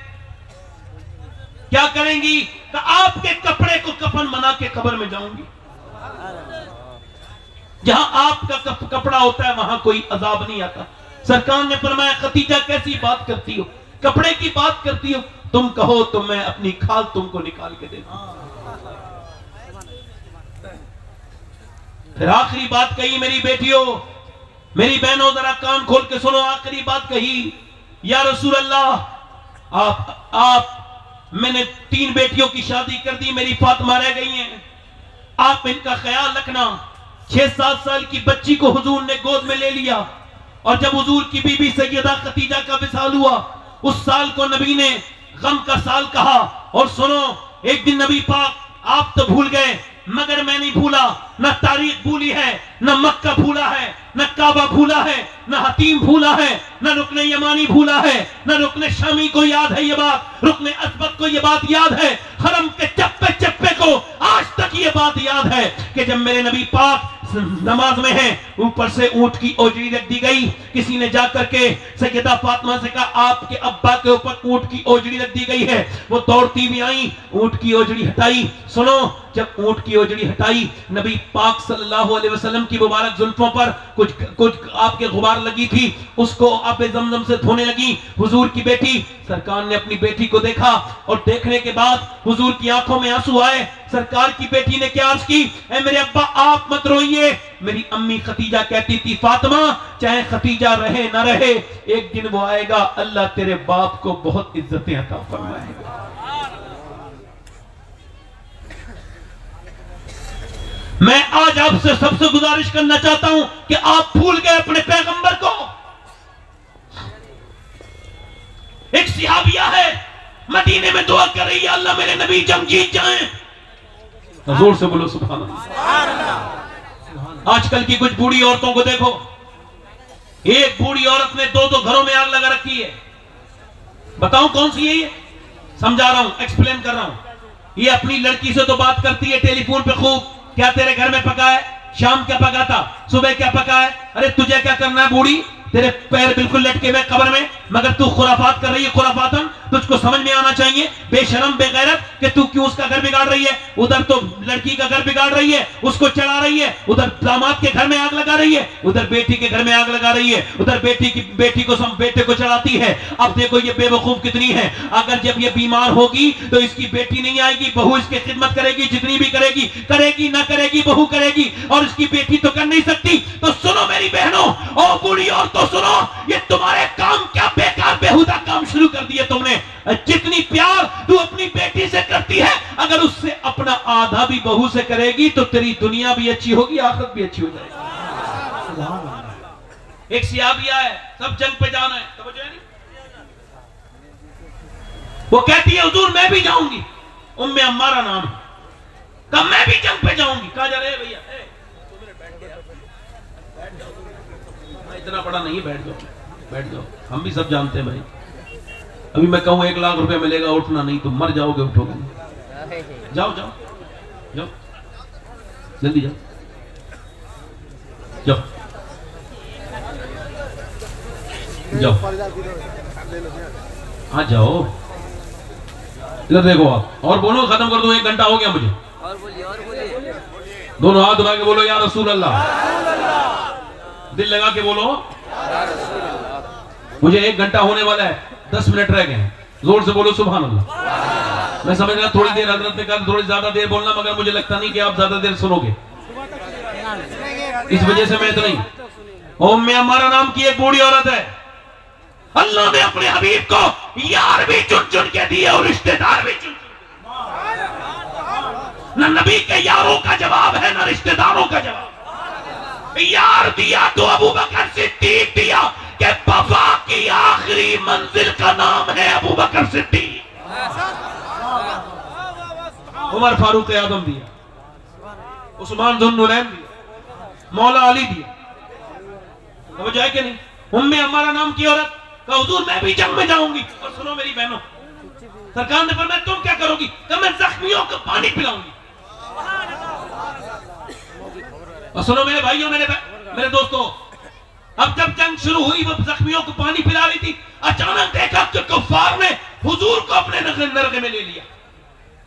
क्या करेंगी? तो आपके कपड़े को कफन बना के कब्र में जाऊंगी। जहां आपका कपड़ा होता है वहां कोई अजाब नहीं आता। सरकार ने फरमाया खतीजा कैसी बात करती हो, कपड़े की बात करती हो, तुम कहो तो मैं अपनी खाल तुमको निकाल के दे दूं। फिर आखिरी बात कही मेरी बेटियों, मेरी बहनों जरा कान खोल के सुनो, आखिरी बात कही या रसूल अल्लाह आप मैंने 3 बेटियों की शादी कर दी, मेरी फातिमा रह गई हैं, आप इनका ख्याल रखना। 6-7 साल की बच्ची को हुजूर ने गोद में ले लिया, और जब हुजूर की बीबी सैयदा खतीजा का विसाल हुआ, उस साल को नबी ने गम का साल कहा। और सुनो, एक दिन नबी पाक आप तो भूल गए मगर मैं नहीं भूला, न तारीख भूली है, न मक्का भूला है, न काबा भूला है, न हतीम भूला है, न रुकने यमानी भूला है, न रुकने शामी को याद है ये बात, रुकने अस्बक को ये बात याद है, हरम के चप्पे चप्पे को आज तक ये बात याद है कि जब मेरे नबी पाक नमाज में है, ऊपर से ऊंट की ओजड़ी रख दी गई। किसी ने जाकर के सैयदा फातिमा से कहा आपके अब्बा के ऊपर ऊंट की ओजड़ी रख दी गई है। वो दौड़ती भी आई, ऊंट की ओजड़ी हटाई। सुनो, जब ऊंट की ओजड़ी हटाई, नबी पाक सल्लल्लाहु अलैहि वसल्लम की मुबारक जुल्फों पर कुछ आपके गुबार लगी थी, उसको आपे ज़मज़म से धोने लगी। हुजूर की बेटी सरकार ने अपनी बेटी को देखा, और देखने के बाद हुजूर की आंखों में आंसू आए। सरकार की बेटी ने क्या अर्ज की, ऐ मेरे अब्बा आप मत रोइए। मेरी अम्मी खतीजा कहती थी फातिमा चाहे खतीजा रहे ना रहे, एक दिन वो आएगा अल्लाह तेरे बाप को बहुत इज्जतें अता फरमाएगा। मैं आज आपसे सबसे गुजारिश करना चाहता हूं कि आप भूल गए अपने पैगंबर को, एक सिहाबिया है मदीने में दुआ कर रही है, अल्लाह मेरे नबी जंग जीत जाएं। जोर से बोलो सुभान अल्लाह। आजकल की कुछ बूढ़ी औरतों को देखो, एक बूढ़ी औरत ने दो घरों में आग लगा रखी है। बताऊं कौन सी है ये? समझा रहा हूं, एक्सप्लेन कर रहा हूं। ये अपनी लड़की से तो बात करती है टेलीफोन पे खूब, क्या तेरे घर में पका है, शाम क्या पका था, सुबह क्या पका है, अरे तुझे क्या करना है बूढ़ी, तेरे पैर बिल्कुल लटके हुए कब्र में, मगर तू खुराफात कर रही है, खुराफातन। तुझको समझ में आना चाहिए बेशरम बेगैरत कि तू क्यों उसका घर बिगाड़ रही है। उधर तो लड़की का घर बिगाड़ रही है, उसको चढ़ा रही है, उधर दामाद के घर में आग लगा रही है, उधर बेटी के घर में आग लगा रही है, उधर बेटे को चढ़ाती है। अब देखो ये बेवकूफ कितनी है। अगर जब ये बीमार होगी तो इसकी बेटी नहीं आएगी, बहू इसकी खिदमत करेगी, जितनी भी करेगी ना करेगी, बहू करेगी, और इसकी बेटी तो कर नहीं सकती। तो सुनो मेरी बहनों और बूढ़ी औरतों, सुनो, ये तुम्हारे काम क्या बेकार बेहुदा काम शुरू कर दिए तुमने। जितनी प्यार तू अपनी बेटी से करती है, अगर उससे अपना आधा भी बहू से करेगी तो तेरी दुनिया भी अच्छी होगी, आखिरत भी अच्छी हो जाएगी। एक सियाबिया है, सब जंग पे जाना है, समझ रहे नहीं? वो कहती है हुजूर मैं भी जाऊंगी, उम्मे अम्मारा नाम है, कब मैं भी जंग पे जाऊंगी। कहा जा रहे हैं भैया इतना बड़ा नहीं, बैठ जाओ, हम भी सब जानते हैं भाई। अभी मैं कहूं 1 लाख रुपए मिलेगा, उठना नहीं तो मर जाओगे, उठोगे नहीं। जाओ जल्दी जाओ। हाँ जाओ, इधर देखो आप, और बोलो, खत्म कर दो, 1 घंटा हो गया मुझे। और बोलिए। दोनों हाथ उठा के बोलो या रसूल अल्लाह, दिल लगा के बोलो मुझे 1 घंटा होने वाला है, 10 मिनट रह गए हैं, जोर से बोलो सुभान अल्लाह। मैं समझ रहा थोड़ी देर हजरत ने कहा थोड़ी ज्यादा देर बोलना, मगर मुझे लगता नहीं कि आप ज्यादा देर सुनोगे, इस वजह से मैं इतना ही। उम्मे अम्मारा नाम की एक बूढ़ी औरत है, अल्लाह ने अपने हबीब को यार भी चुन चुन के दिए और रिश्तेदार भी चुन चुन। न नबी के यारों का जवाब है, न रिश्तेदारों का जवाब। यार दिया तो अबू बकर सिद्दीक दिया, कि वफा की आखिरी मंजिल का नाम है अबू बकर सिद्दीक। उमर फारूक आजम दिया, उस्मान ज़ुन्नुरैन दिया, मौला अली दिया, समझ जाए कि नहीं? उम्मे अम्मारा नाम की औरत का हुजूर मैं भी जंग में जाऊंगी। और सुनो मेरी बहनों, सरकार ने फरमाया तुम क्या करोगी? कि मैं जख्मियों को पानी पिलाऊंगी। और सुनो मेरे भाइयों, मेरे दोस्तों, अब जब जंग शुरू हुई वो जख्मियों को पानी पिला रही थी, अचानक देखा कि कुफ्फार ने हुजूर को अपने नरगे में ले लिया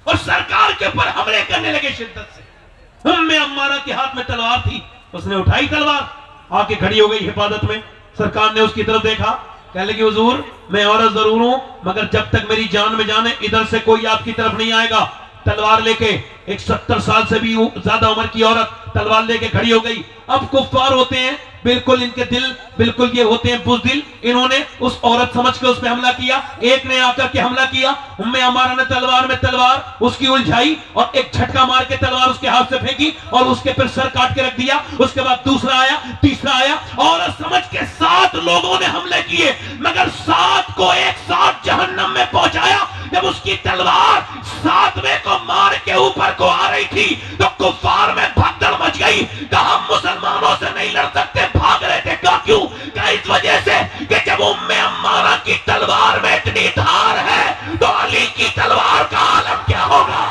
और सरकार के ऊपर हमले करने लगे शिद्दत से। उम्मे अम्मारा के हाथ में तलवार थी, उसने उठाई तलवार, आके खड़ी हो गई हिफाजत में। सरकार ने उसकी तरफ देखा, कह लगी हुजूर मैं औरत जरूर हूं, मगर जब तक मेरी जान में जान है इधर से कोई आपकी तरफ नहीं आएगा। तलवार लेके एक 70 साल से भी ज्यादा उम्र की औरत तलवार लेके खड़ी हो गई। अब कुफ्फार होते हैं बिल्कुल, इनके दिल बिल्कुल ये होते हैं बुज़दिल। इन्होंने उस औरत समझ के उस पे हमला किया, एक ने आकर के हमला किया। उम्मे अम्मारा ने तलवार में तलवार उसकी उलझाई और एक झटका मार के तलवार उसके हाथ से फेंकी और उसके फिर सर काट के रख दिया। उसके बाद दूसरा आया, तीसरा आया, औरत समझ के 7 लोगों ने हमले किए, मगर 7 को एक साथ जहन्नम में पहुंचाया। जब उसकी तलवार 7वें को मार के ऊपर को आ रही थी तो कुफ्फार में भगदड़ मच गई। कहा मुसलमानों से नहीं लड़ सकते, भाग रहे थे। कहा क्यों? कहा इस वजह से कि जब उम्मे अम्मारा की तलवार में इतनी धार है तो अली की तलवार का आलम क्या होगा?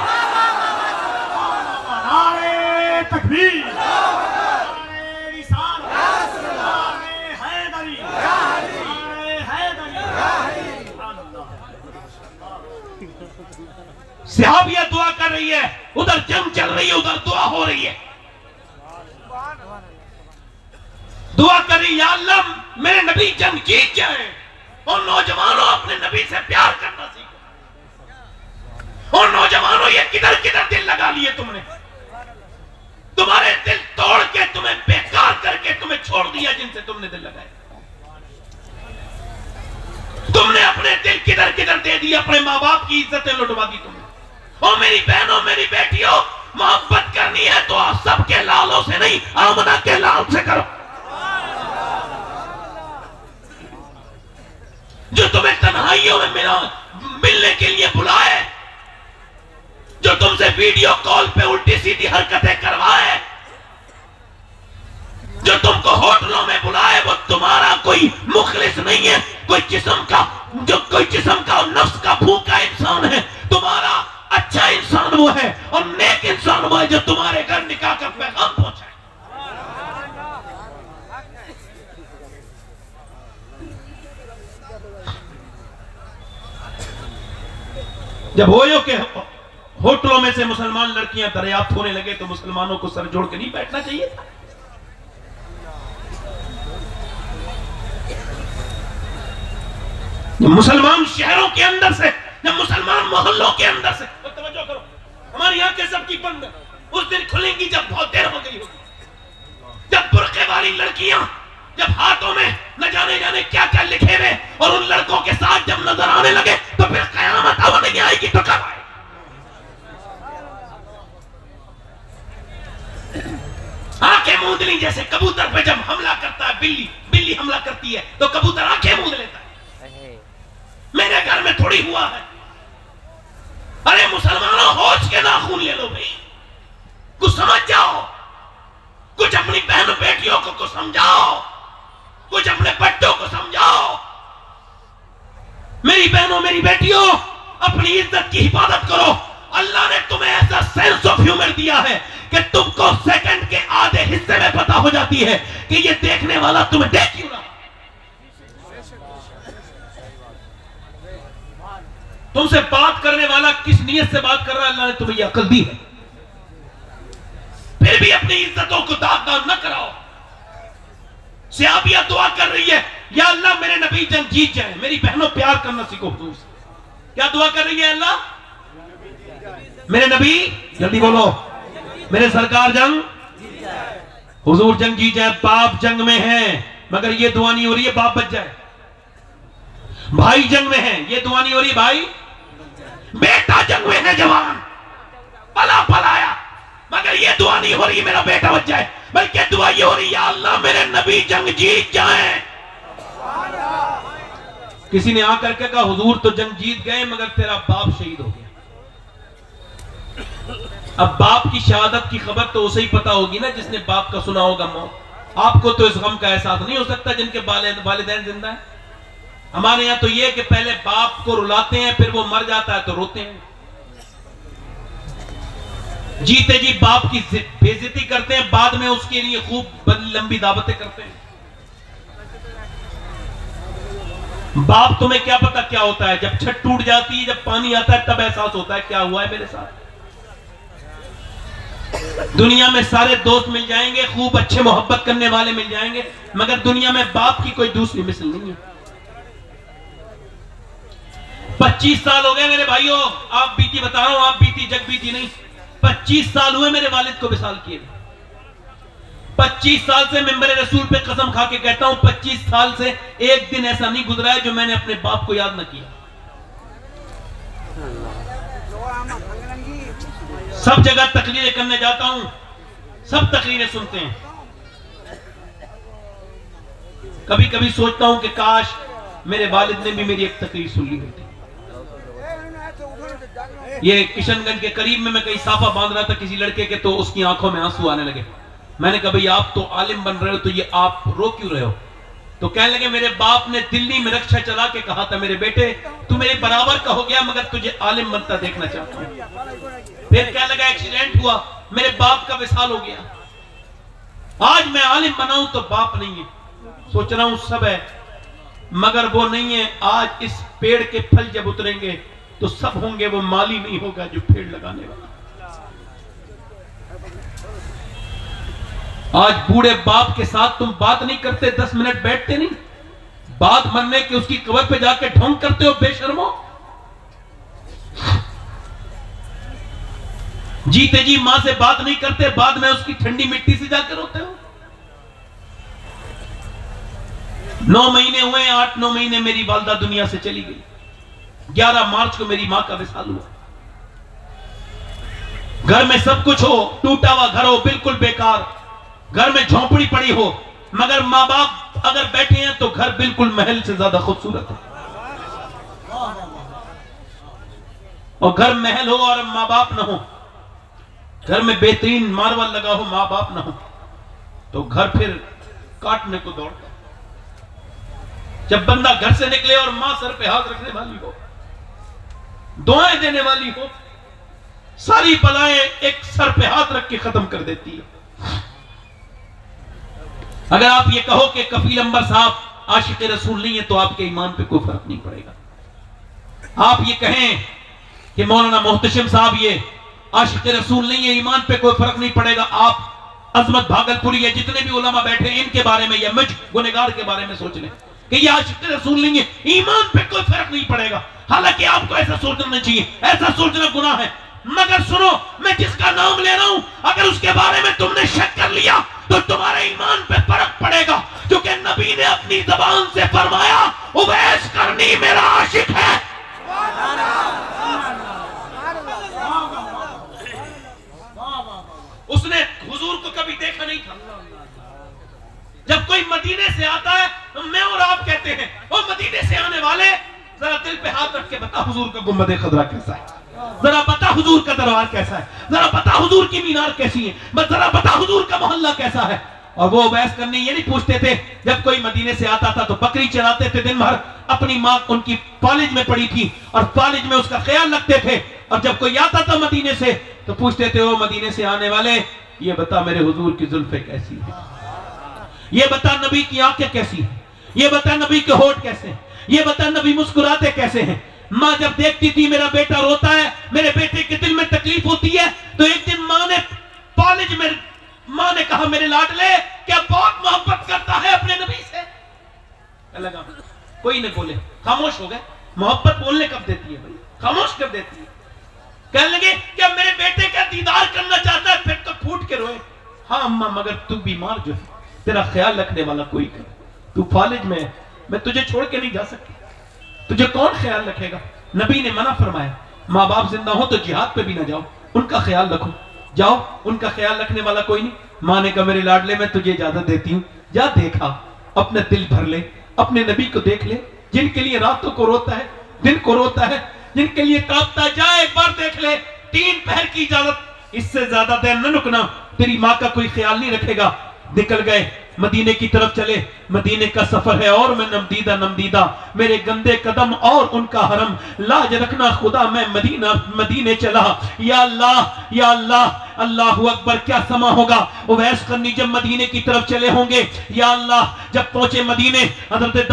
नारे तकबीर, नारे रिसालत, नारे हैदरी, नारे हैदरी। सहाबिया दुआ कर रही है, उधर जंग चल रही है, उधर दुआ हो रही है। दुआ करी या अल्लाह मेरे नबी जंग जीत जाए। और नौजवानों अपने नबी से प्यार करना सीखो। और नौजवानों ये किधर किधर दिल लगा लिए तुमने, तुम्हारे दिल तोड़ के तुम्हें बेकार करके तुम्हें छोड़ दिया जिनसे तुमने दिल लगाए। तुमने अपने दिल किधर किधर दे दिए, अपने माँ बाप की इज्जतें लुटवा दी तुमने। और मेरी बहनों मेरी बेटियों, मोहब्बत करनी है तो आप सबके लालों से नहीं, आमना के लाल से करो। जो तुम्हें तन्हाई भाइयों में मिलने के लिए बुलाए, जो तुमसे वीडियो कॉल पे उल्टी सीधी हरकतें करवाए, जो तुमको होटलों में बुलाए, वो तुम्हारा कोई मुखलिस नहीं है, कोई जिस्म का और नफ्स का भूखा इंसान है। तुम्हारा अच्छा इंसान वो है और नेक इंसान वो है जो तुम्हारे घर निकाह का पैगाम पहुंचाए। जब होयो के होटलों में से मुसलमान लड़कियां दरियाफ्त होने लगे तो मुसलमानों को सर जोड़ के नहीं बैठना चाहिए था? मुसलमान शहरों के अंदर से, जब मुसलमान मोहल्लों के अंदर से, तो तवज्जो करो, हमारी आंखें सबकी बंद है, उस दिन खुलेंगी जब बहुत देर हो गई होगी, जब बुर्के वाली लड़कियां, जब हाथों में न जाने क्या क्या लिखे हुए और उन लड़कों के साथ जब नजर आने लगे तो फिर कयामत अब नहीं आएगी तो कब आएगी? आंखें मूंद ली जैसे कबूतर पे जब हमला करता है बिल्ली हमला करती है तो कबूतर आंखें मूंद लेता है। मेरे घर में थोड़ी हुआ है। अरे मुसलमानों, होश के नाखून ले लो भाई, कुछ समझ जाओ, कुछ अपनी बहन बेटियों को कुछ समझाओ, कुछ अपने बच्चों को समझाओ। मेरी बहनों, मेरी बेटियों, अपनी इज्जत की हिफाजत करो। अल्लाह ने तुम्हें ऐसा सेंस ऑफ ह्यूमर दिया है कि तुमको सेकंड के आधे हिस्से में पता हो जाती है कि ये देखने वाला तुम्हें देख क्यों रहा। तुमसे बात करने वाला किस नियत से बात कर रहा है, अल्लाह ने तुम्हें यह अक्ल दी है। फिर भी अपनी इज्जतों को दाग न कराओ। सहाबिया दुआ कर रही है, या अल्लाह मेरे नबी जंग जीत जाए। मेरी बहनों, प्यार करना सीखो हुजूर से। क्या दुआ कर रही है? अल्लाह मेरे नबी, जल्दी बोलो, मेरे सरकार जंग, हुजूर जंग जीत जाए। बाप जंग में है मगर ये दुआ नहीं हो रही है बाप बच जाए। भाई जंग में है, ये दुआ नहीं हो रही भाई। बेटा जंग में है, जवान पलाया, मगर ये दुआ नहीं हो रही मेरा बेटा बच जाए, बल्कि दुआ ये हो रही है, अल्लाह मेरे नबी जंग जीत जाए। किसी ने आकर के कहा, हुजूर तो जंग जीत गए मगर तेरा बाप शहीद हो गया। अब बाप की शहादत की खबर तो उसे ही पता होगी ना जिसने बाप का सुना होगा मौत। आपको तो इस गम का एहसास नहीं हो सकता जिनके वालिदैन जिंदा है। हमारे यहां तो ये कि पहले बाप को रुलाते हैं, फिर वो मर जाता है तो रोते हैं। जीते जी बाप की बेइज्जती करते हैं, बाद में उसके लिए खूब लंबी दावतें करते हैं। बाप तुम्हें क्या पता क्या होता है, जब छत टूट जाती है, जब पानी आता है, तब एहसास होता है क्या हुआ है मेरे साथ। दुनिया में सारे दोस्त मिल जाएंगे, खूब अच्छे मोहब्बत करने वाले मिल जाएंगे, मगर दुनिया में बाप की कोई दूसरी मिसाल नहीं है। 25 साल हो गए मेरे भाइयों, आप बीती बता रहा हूं, आप बीती जग बीती नहीं। 25 साल हुए मेरे वालिद को विसाल किए। 25 साल से मिंबर रसूल पे कसम खा के कहता हूं, 25 साल से एक दिन ऐसा नहीं गुजरा है जो मैंने अपने बाप को याद न किया। सब जगह तकरीरें करने जाता हूं, सब तकरीरें सुनते हैं। कभी कभी सोचता हूं कि काश मेरे वालिद ने भी मेरी एक तकरीर सुन ली होती। ये किशनगंज के करीब में मैं कहीं साफा बांध रहा था किसी लड़के के, तो उसकी आंखों में आंसू आने लगे। मैंने कहा भाई आप तो आलिम बन रहे हो, तो ये आप रो क्यों रहे हो? तो कहने लगे मेरे बाप ने दिल्ली में रक्षा चला के कहा था, मेरे बेटे तू मेरे बराबर का हो गया मगर तुझे आलिम बनता देखना चाहता हूं। फिर कहने लगा एक्सीडेंट हुआ, मेरे बाप का विसाल हो गया। आज मैं आलिम बनाऊं तो बाप नहीं है, सोच रहा हूं सब है मगर वो नहीं है। आज इस पेड़ के फल जब उतरेंगे तो सब होंगे, वो माली नहीं होगा जो पेड़ लगाने वाला। आज बूढ़े बाप के साथ तुम बात नहीं करते, 10 मिनट बैठते नहीं, बात मरने के उसकी कब्र पे जाके ढोंग करते हो बेशर्मो। जीते जी मां से बात नहीं करते, बाद में उसकी ठंडी मिट्टी से जाकर रोते हो। 9 महीने हुए, 8-9 महीने मेरी वालदा दुनिया से चली गई। 11 मार्च को मेरी मां का विसाल हुआ। घर में सब कुछ हो, टूटा हुआ घर हो, बिल्कुल बेकार, घर में झोंपड़ी पड़ी हो, मगर माँ बाप अगर बैठे हैं तो घर बिल्कुल महल से ज्यादा खूबसूरत है। और घर महल हो और माँ बाप ना हो, घर में बेहतरीन मार्बल लगा हो, माँ बाप ना हो, तो घर फिर काटने को दौड़ता। जब बंदा घर से निकले और मां सर पे हाथ रखने वाली हो, दुआएं देने वाली हो, सारी बलाएं एक सर पे हाथ रख के खत्म कर देती है। अगर आप ये कहो कि कफील अंबर साहब आशिक रसूल नहीं है तो आपके ईमान पे कोई फर्क नहीं पड़ेगा। आप ये कहें कि मौलाना मोहतशिम साहब ये आशिक रसूल नहीं है, ईमान पे कोई फर्क नहीं पड़ेगा। आप अजमत भागलपुरी या जितने भी उलमा बैठे इनके बारे में या मुझ गुनहगार के बारे में सोच लें कि ये आशिक रसूल नहीं है, ईमान पे कोई फर्क नहीं पड़ेगा। हालांकि आपको ऐसा सोचना चाहिए, ऐसा सोचना गुनाह है। मगर सुनो, मैं जिसका नाम ले रहा हूं, अगर उसके बारे में तुमने शक कर लिया तो तुम्हारे ईमान पे फर्क पड़ेगा, क्योंकि नबी ने अपनी जबान से फरमाया उवैस करनी मेरा आशिक है। उसने हुजूर को कभी देखा नहीं था। जब कोई मदीने से आता है तो मैं और आप कहते हैं वो मदीने से आने वाले, जरा दिल पे हाथ रख के बता हुजूर का गुंबद खदरा कैसा है, जरा बता हुजूर का दरबार कैसा है, जरा बता हुजूर की मीनार कैसी है, जरा बता हुजूर का मोहल्ला कैसा है। और वो बहस करने ये नहीं पूछते थे। जब कोई मदीने से आता था तो बकरी चराते थे दिन भर, अपनी माँ उनकी कॉलेज में पड़ी थी और कॉलेज में उसका ख्याल रखते थे। और जब कोई आता था मदीने से तो पूछते थे वो मदीने से आने वाले, ये बता मेरे हुजूर की जुल्फे कैसी है, ये बता नबी की आंखें कैसी है, ये बता नबी के होठ कैसे हैं, ये बता नबी मुस्कुराते कैसे हैं। माँ जब देखती थी मेरा बेटा रोता है, मेरे बेटे के दिल में तकलीफ होती है, तो एक दिन माँ ने कॉलेज में माँ ने कहा मेरे लाडले क्या बहुत मोहब्बत करता है अपने नबी से। लगा कोई न बोले, खामोश हो गए। मोहब्बत बोलने कब देती है भाई, खामोश कर देती है। कहने लगे क्या मेरे बेटे का दीदार करना चाहता है, फिर तो फूट के रोए। हाँ अम्मा, मगर तू बीमार जो है, तेरा ख्याल रखने वाला कोई कर, तू कॉलेज में, मैं तुझे छोड़ के नहीं जा सकती, तुझे कौन ख्याल रखेगा। नबी ने मना फरमाया, माँ बाप जिंदा हो तो जिहाद पे भी ना जाओ, उनका ख्याल रखो, जाओ, उनका ख्याल रखने वाला कोई नहीं। माँ ने कहा मेरे लाडले मैं तुझे इजाजत देती हूँ, जा देखा, अपना दिल भर ले, अपने नबी को देख ले, जिनके लिए रातों को रोता है, दिन को रोता है, जिनके लिए कांपता, जा एक बार देख ले। 3 पहर की इजाजत, इससे ज्यादा देर न रुकना, तेरी माँ का कोई ख्याल नहीं रखेगा। निकल गए, मदीने की तरफ चले। मदीने का सफर है और मैं नमदीदा नमदीदा, मेरे गंदे कदम और उनका हरम, लाज रखना खुदा मैं मदीने चला। या अल्लाह या अल्लाह, अल्लाहु अकबर, क्या समा होगा। उवैस करनी जब मदीने की तरफ चले होंगे, या अल्लाह जब पहुंचे मदीने, हजरत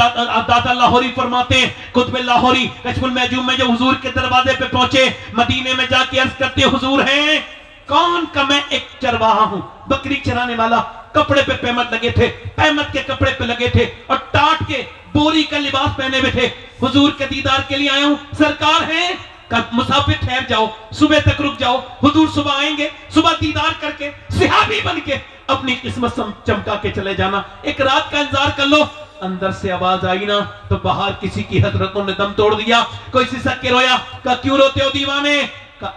दाता लाहौरी फरमाते हैं, कुतुब लाहौरी कश्फुल महजूब में जब हुजूर के दरवाजे पे पहुंचे, मदीने में जाके अर्ज करते हुजूर हैं कौन का, मैं एक चरवाहा हूं, बकरी चराने वाला। कपड़े पे पैमत लगे थे, पैमत के कपड़े पे लगे थे और टाट के बोरी का लिबास पहने हुए थे। हुजूर के दीदार के लिए आया हूं। सरकार है मुसाफिर ठहर जाओ, सुबह तक रुक जाओ, हुजूर सुबह आएंगे, सुबह दीदार करके सिहाबी बन के अपनी किस्मत चमका के चले जाना, एक रात का इंतजार कर लो। अंदर से आवाज आई ना तो बाहर किसी की हजरतों ने दम तोड़ दिया। कोई सिसक के रोया, कहा क्यों रोते हो दीवाने,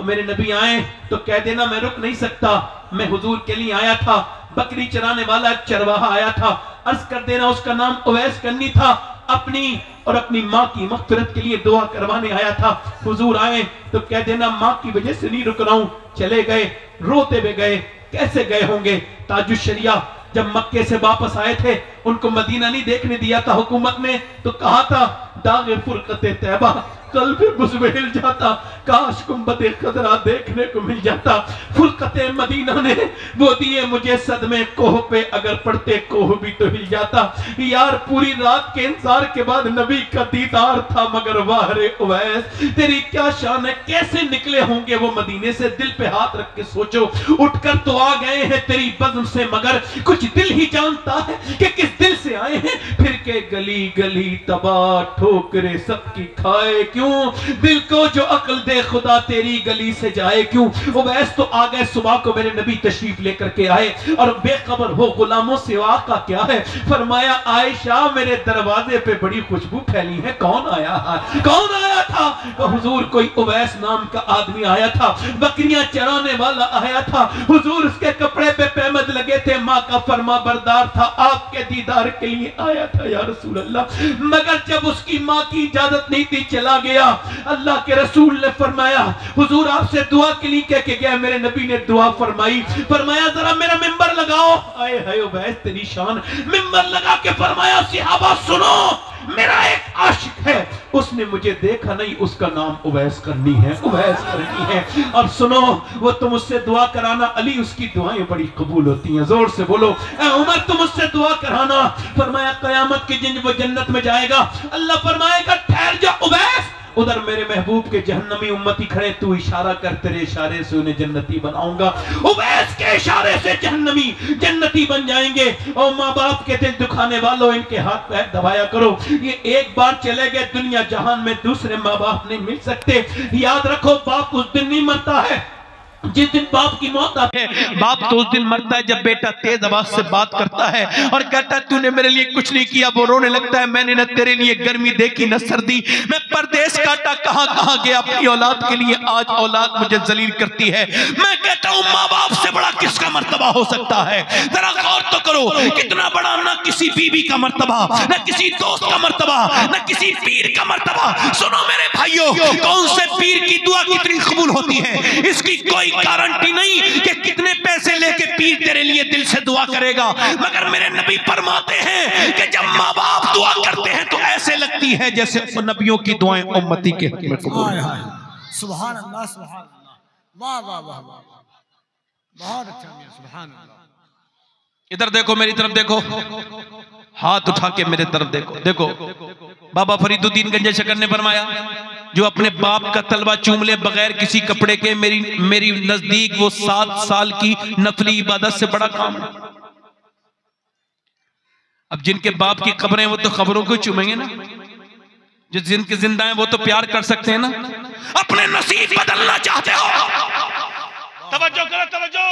मेरे नबी आए तो कह देना मैं रुक नहीं सकता, मैं हुजूर के लिए आया था, बकरी चराने वाला एक चरवाहा आया था, अर्ज कर देना उसका नाम उवैस करनी था, अपनी और अपनी माँ की मग़फ़िरत के लिए दुआ करवाने आया था। हुजूर आए तो कह देना माँ की वजह से नहीं रुक रहा हूं। चले गए, रोते हुए गए। कैसे गए होंगे, ताजुश शरिया जब मक्के से वापस आए थे, उनको मदीना नहीं देखने दिया था हुकूमत ने, तो कहा था दागे फुरकते तैबा कल फिर मुझमें हिल जाता, काश गुंबदे खदरा देखने को मिल जाता। फुरकते मदीना ने वो दिए मुझे सदमे, कोह पे अगर पड़ते कोह भी तो हिल जाता। यार पूरी रात के इंतजार के बाद नबी का दीदार था, मगर वाह रे उवैस तेरी क्या शान है, कैसे निकले होंगे वो मदीने से। दिल पे हाथ रख के सोचो, उठकर तो आ गए हैं तेरी बज़्म से, मगर कुछ दिल ही जानता है कि किस दिल से आए हैं। फिर के गली गली तबाह ठोकरे सबकी खाए, क्यों दिल को जो अक्ल दे खुदा तेरी गली से जाए क्यों। उवैस तो आ गए, सुबह को मेरे नबी तशरीफ लेकर के आए और बेखबर हो गुलामों से का क्या है। फरमाया आयशा मेरे दरवाजे पे बड़ी खुशबू फैली है, कौन आया है, कौन आया था। तो हुजूर कोई उवैस नाम का आदमी आया था, बकरियां चराने वाला आया था। हुजूर उसके कपड़े पे पैमद लगे थे, माँ का फरमा बरदार था, आपके दीदार के लिए आया था। या रसूल अल्लाह। मगर जब उसकी माँ की इजाजत नहीं थी, चला गया। अल्लाह के रसूल ने फरमाया हुजूर आपसे दुआ के लिए कह के गया। मेरे नबी ने दुआ फरमाई, फरमाया जरा मेरा मिंबर लगाओ। आए हाय उवैस तेरी शान। मिंबर लगा के फरमाया सहाबा सुनो, मेरा एक आशिक है, उसने मुझे देखा नहीं, उसका नाम उवैस करनी है, उवैस करनी है। और सुनो वो तुम उससे दुआ कराना, अली उसकी दुआएं बड़ी कबूल होती हैं। जोर से बोलो ए उमर तुम उससे दुआ कराना। फरमाया कयामत के दिन वो जन्नत में जाएगा, अल्लाह फरमाएगा ठहर जा उवैस, उधर मेरे महबूब के जहन्नमी उम्मती खड़े, तू इशारा कर, तेरे इशारे से उन्हें जन्नती बनाऊंगा। उवैस के इशारे से जहन्नमी जन्नती बन जाएंगे। और माँ बाप के दिल दुखाने वालों इनके हाथ पैर दबाया करो। ये एक बार चले गए दुनिया जहान में, दूसरे माँ बाप नहीं मिल सकते। याद रखो बाप उस दिन नहीं मरता है जिस दिन बाप की मौत आती है। बाप तो उस दिन मरता है जब बेटा तेज आवाज से बात करता है और कहता है तूने मेरे लिए कुछ नहीं किया। वो रोने लगता है मैंने न तेरे लिए गर्मी देखी न सर्दी, मैं परदेश काटा, कहां कहां गया अपनी औलाद के लिए, आज औलाद मुझे जलील करती है। मैं कहता हूं माँ बाप से बड़ा किसका मर्तबा हो सकता है? जरा गौर तो करो, कितना बड़ा ना किसी बीवी का मर्तबा, न किसी दोस्त का मर्तबा, न किसी पीर का मर्तबा। सुनो मेरे भाइयों, कौन से पीर की दुआ कितनी कबूल होती है इसकी कोई गारंटी नहीं कि कितने पैसे लेके पीर तेरे लिए दिल से दुआ करेगा। मगर मेरे नबी फरमाते हैं कि जब माँ बाप दुआ करते हैं तो ऐसे लगती है जैसे नबियों की दुआएं उम्मती के में कबूल। सुभान अल्लाह, सुभान अल्लाह, वाह वाह वाह वाह, बहुत अच्छा मियां, सुभान अल्लाह। इधर देखो, मेरी तरफ देखो, हाथ उठा के मेरे तरफ देखो। देखो बाबा फरीदुद्दीन गंजे शकर ने फरमाया जो अपने बाप का तलवा चूम ले बगैर किसी कपड़े के, मेरी नजदीक वो 7 साल की नफली इबादत से बड़ा काम है। अब जिनके बाप की खबरें वो तो खबरों को चूमेंगे ना, जो जिनके जिंदा हैं वो तो प्यार कर सकते हैं ना। अपने नसीब बदलना चाहते हो, तवज्जो करो, तवज्जो,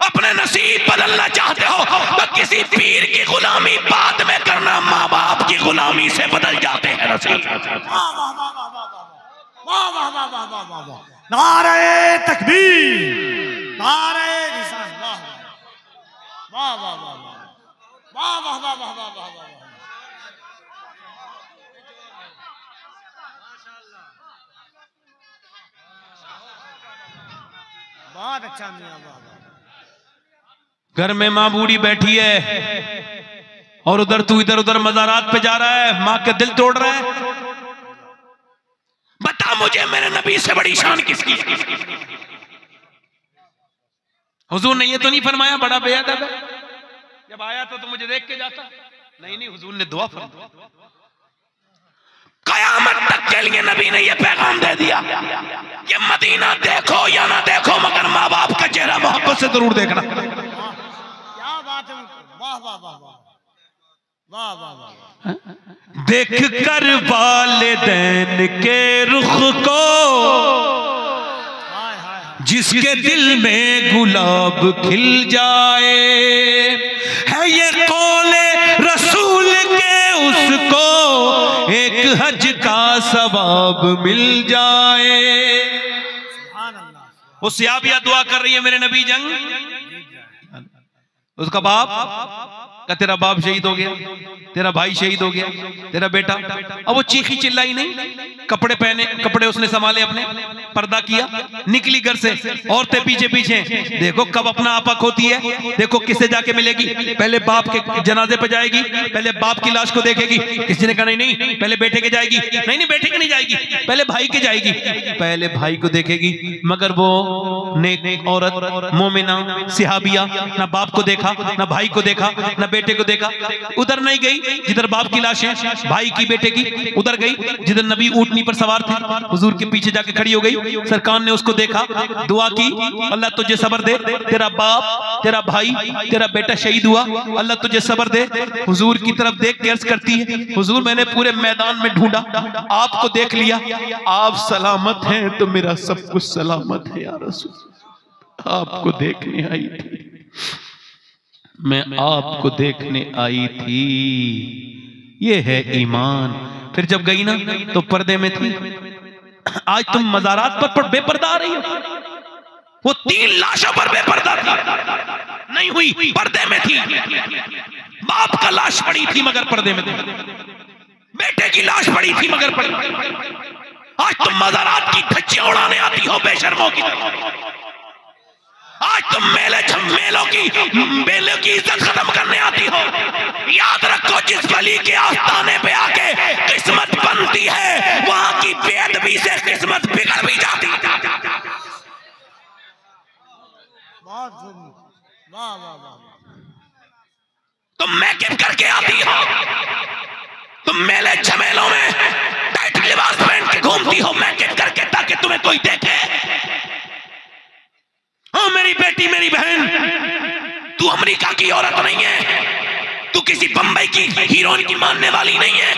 अपने नसीब बदलना चाहते हो तो किसी पीर की गुलामी बाद में करना, माँ बाप की गुलामी से बदल जाते हैं नसीब। नारे तकबीर, नारे रिसाल, वाह वाह वाह वाह वाह वाह वाह वाह वाह वाह वाह। बहुत अच्छा मियां, वाह। घर में माँ बूढ़ी बैठी है और उधर तू इधर उधर मज़ारात पे जा रहा है, माँ का दिल तोड़ रहा है। बता मुझे मेरे नबी से बड़ी शान किसकी? हुजूर ने ये तो नहीं फरमाया बड़ा बेअदब है, जब आया तो मुझे देख के जाता। नहीं, हुजूर ने दुआ फरमाई। कयामत तक के लिए नबी ने ये पैगाम दे दिया, ये मदीना देखो या ना देखो मगर माँ बाप का चेहरा मोहब्बत से जरूर देखना। क्या बात है, वाह वाह वाह वाह वाह वाह। देख कर वालिदैन के रुख को जिसके दिल में गुलाब खिल जाए, है ये कौले रसूल के उसको एक हज का सवाब मिल जाए। वो सियाबिया दुआ कर रही है मेरे नबी जंग, उसका बाप का तेरा बाप शहीद हो गया, तेरा भाई शहीद हो गया, तेरा बेटा। अब वो चीखी चिल्लाई नहीं, कपड़े पहने, कपड़े उसने संभाले, अपने पर्दा किया, निकली घर से। औरतें पीछे पीछे, देखो कब अपना आपा खोती है, देखो किससे जाके मिलेगी। पहले बाप के जनाजे पे जाएगी, पहले बाप की लाश को देखेगी। किसी ने कहा नहीं, पहले बेटे के जाएगी। नहीं, बेटे के नहीं जाएगी, पहले भाई के जाएगी। पहले भाई को देखेगी। मगर वो नेक औरत मोमिना सिहाबिया ना बाप को देखा, ना भाई को देखा, ना बेटे को देखा। उधर नहीं गई जिधर बाप की लाश है, भाई की, बेटे की। उधर गई जिधर नबी ऊंटनी पर सवार थे, हुजूर के पीछे जाके खड़ी हो गई। सरकार ने उसको देखा, दुआ की, अल्लाह तुझे सब्र दे, तेरा बाप, तेरा भाई, तेरा बेटा शहीद हुआ, अल्लाह तुझे सब्र दे। हुजूर की तरफ देख के अर्ज करती है, हुजूर मैंने पूरे मैदान में ढूंढा, आपको देख लिया, आप सलामत हैं तो मेरा सब कुछ सलामत है या रसूल। आपको देखने आई थी, मैं आपको देखने आई थी, ये है ईमान। फिर जब गई ना तो पर्दे में थी। आज तुम मज़ारात पर बेपर्दा आ रही हो, वो 3 लाशों पर बेपर्दा थी, नहीं हुई, पर्दे में थी। बाप का लाश पड़ी थी मगर पर्दे में, बेटे की लाश पड़ी थी मगर पर्दे में। आज तुम मज़ारात की धज्जियां उड़ाने आती हो बेशर्मों की तरह। आज तुम मेलों की इज्जत खत्म करने आती हो। याद रखो, जिस वली के आस्थाने पे आके किस्मत बनती है, वहां की बेअदबी से किस्मत बिगड़ भी जाती है। वाह वाह वाह। तुम मेकअप करके आती हो, तुम मेले झमेलों में टाइट लिबास पहन के घूमती हो मेकअप करके, ताकि तुम्हें कोई देखे। ओ मेरी बेटी, मेरी बहन, तू अमेरिका की औरत नहीं है, तू किसी बंबई की हीरोइन की मानने वाली नहीं है।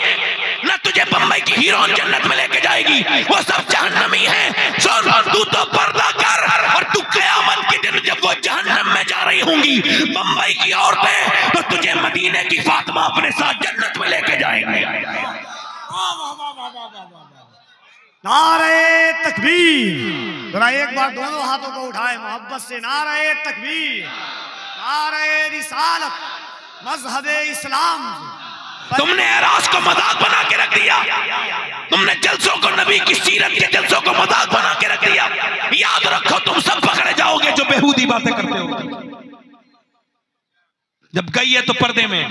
ना तुझे बंबई की हीरोइन जन्नत में लेके जाएगी, वो सब जहन्नमी है। सुन, तू तो पर्दा कर, और तू क़यामत के दिन जब वो जहन्नम में जा रही होंगी बंबई की औरतें, तो तुझे मदीने की फातिमा अपने साथ जन्नत में लेके जाएंगे। नारे तकबीर। जरा एक बार दोनों हाथों को उठाए मोहब्बत से। नारे तकबीर, नारे रिसालत, मजहबे इस्लाम। तुमने एरास को मजाक बना के रख दिया, तुमने जलसों को, नबी की सीरत के जलसों को मजाक बना के रख दिया। याद रखो, तुम सब पकड़े जाओगे जो बेहूदी बातें करते हो। जब गई है तो पर्दे में,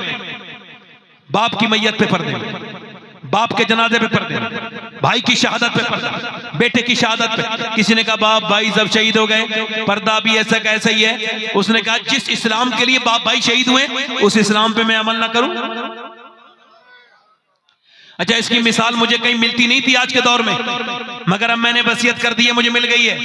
बाप की मैयत पे पर्दे में, बाप के जनाजे पे पर्दे में, भाई की शहादत पे पर्दा, बेटे की शहादत पे। किसी ने कहा बाप भाई सब शहीद हो गए, पर्दा भी ऐसा कैसा ही है। उसने कहा जिस इस्लाम के लिए बाप भाई शहीद हुए, उस इस्लाम पे मैं अमल ना करूं। अच्छा, इसकी मिसाल मुझे कहीं मिलती नहीं थी आज के दौर में, मगर अब मैंने वसीयत कर दी है, मुझे मिल गई है।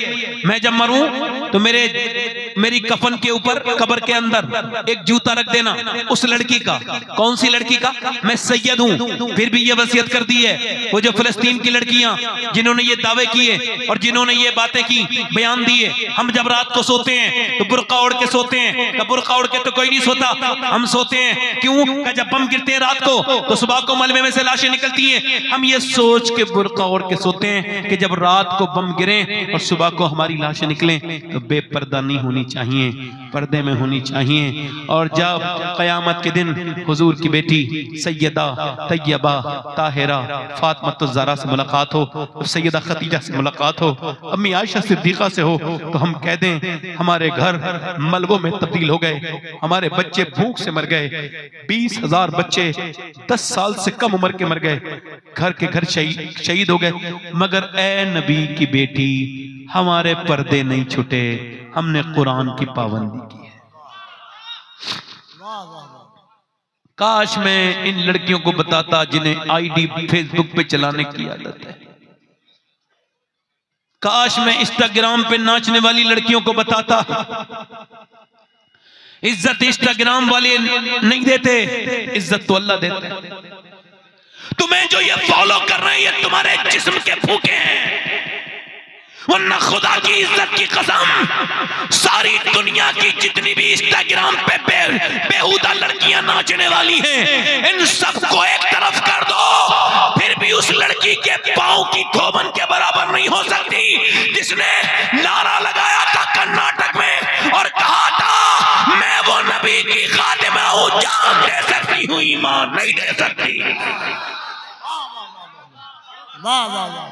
मैं जब मरूं तो मेरी कफन के ऊपर, कब्र के अंदर एक जूता रख देना उस लड़की का। कौन सी लड़की का? मैं सैयद हूं। फिर भी ये वसीयत कर दी है, वो जो फिलिस्तीन की लड़कियां जिन्होंने ये दावे किए और जिन्होंने ये बातें की, बयान दिए, हम जब रात को सोते हैं तो बुर्का ओढ़ के सोते हैं। का बुर्का ओढ़ के तो कोई नहीं सोता, हम सोते हैं। क्यों? का जब बम गिरते हैं रात को तो सुबह को मलबे में से लाशें निकलती हैं। हम ये सोच के बुर्का ओढ़ के सोते हैं कि जब रात को बम गिरे और सुबह को हमारी लाशें निकलें तो बेपर्दा नहीं होनी चाहिए, पर्दे में होनी चाहिए। और जब क़यामत के दिन हुजूर की बेटी सैयदा तैयबा ताहिरा फातिमा ज़हरा से मुलाकात हो, सैयदा खदीजा से मुलाकात हो, अम्मी आयशा सिद्दीक़ा से हो, तो हम कह दें हमारे घर मलबों में तब्दील हो गए, हमारे बच्चे भूख से मर गए, 20,000 बच्चे 10 साल से कम उम्र के मर गए, घर के घर शहीद हो गए, मगर ए नबी की बेटी हमारे पर्दे नहीं छूटे, हमने कुरान की पाबंदी की है। काश मैं इन लड़कियों को बताता जिन्हें आईडी फेसबुक पे चलाने की आदत है। काश मैं इंस्टाग्राम पे नाचने वाली लड़कियों को बताता। इज्जत इंस्टाग्राम वाले नहीं देते, इज्जत तो अल्लाह देता है। तुम्हें जो ये फॉलो कर रहे हैं ये तुम्हारे जिस्म के भूखे हैं, वरना खुदा की इज्जत की कसम सारी दुनिया की जितनी भी इंस्टाग्राम पे बेहुदा लड़कियां नाचने वाली हैं, इन सबको एक तरफ कर दो, फिर भी उस लड़की के पांव की धोबन के बराबर नहीं हो सकती जिसने नारा लगाया था कर्नाटक में और कहा था मैं वो नबी की खातिमा हूं, जान दे सकती हूं, ईमान नहीं दे सकती। वाह वाह वाह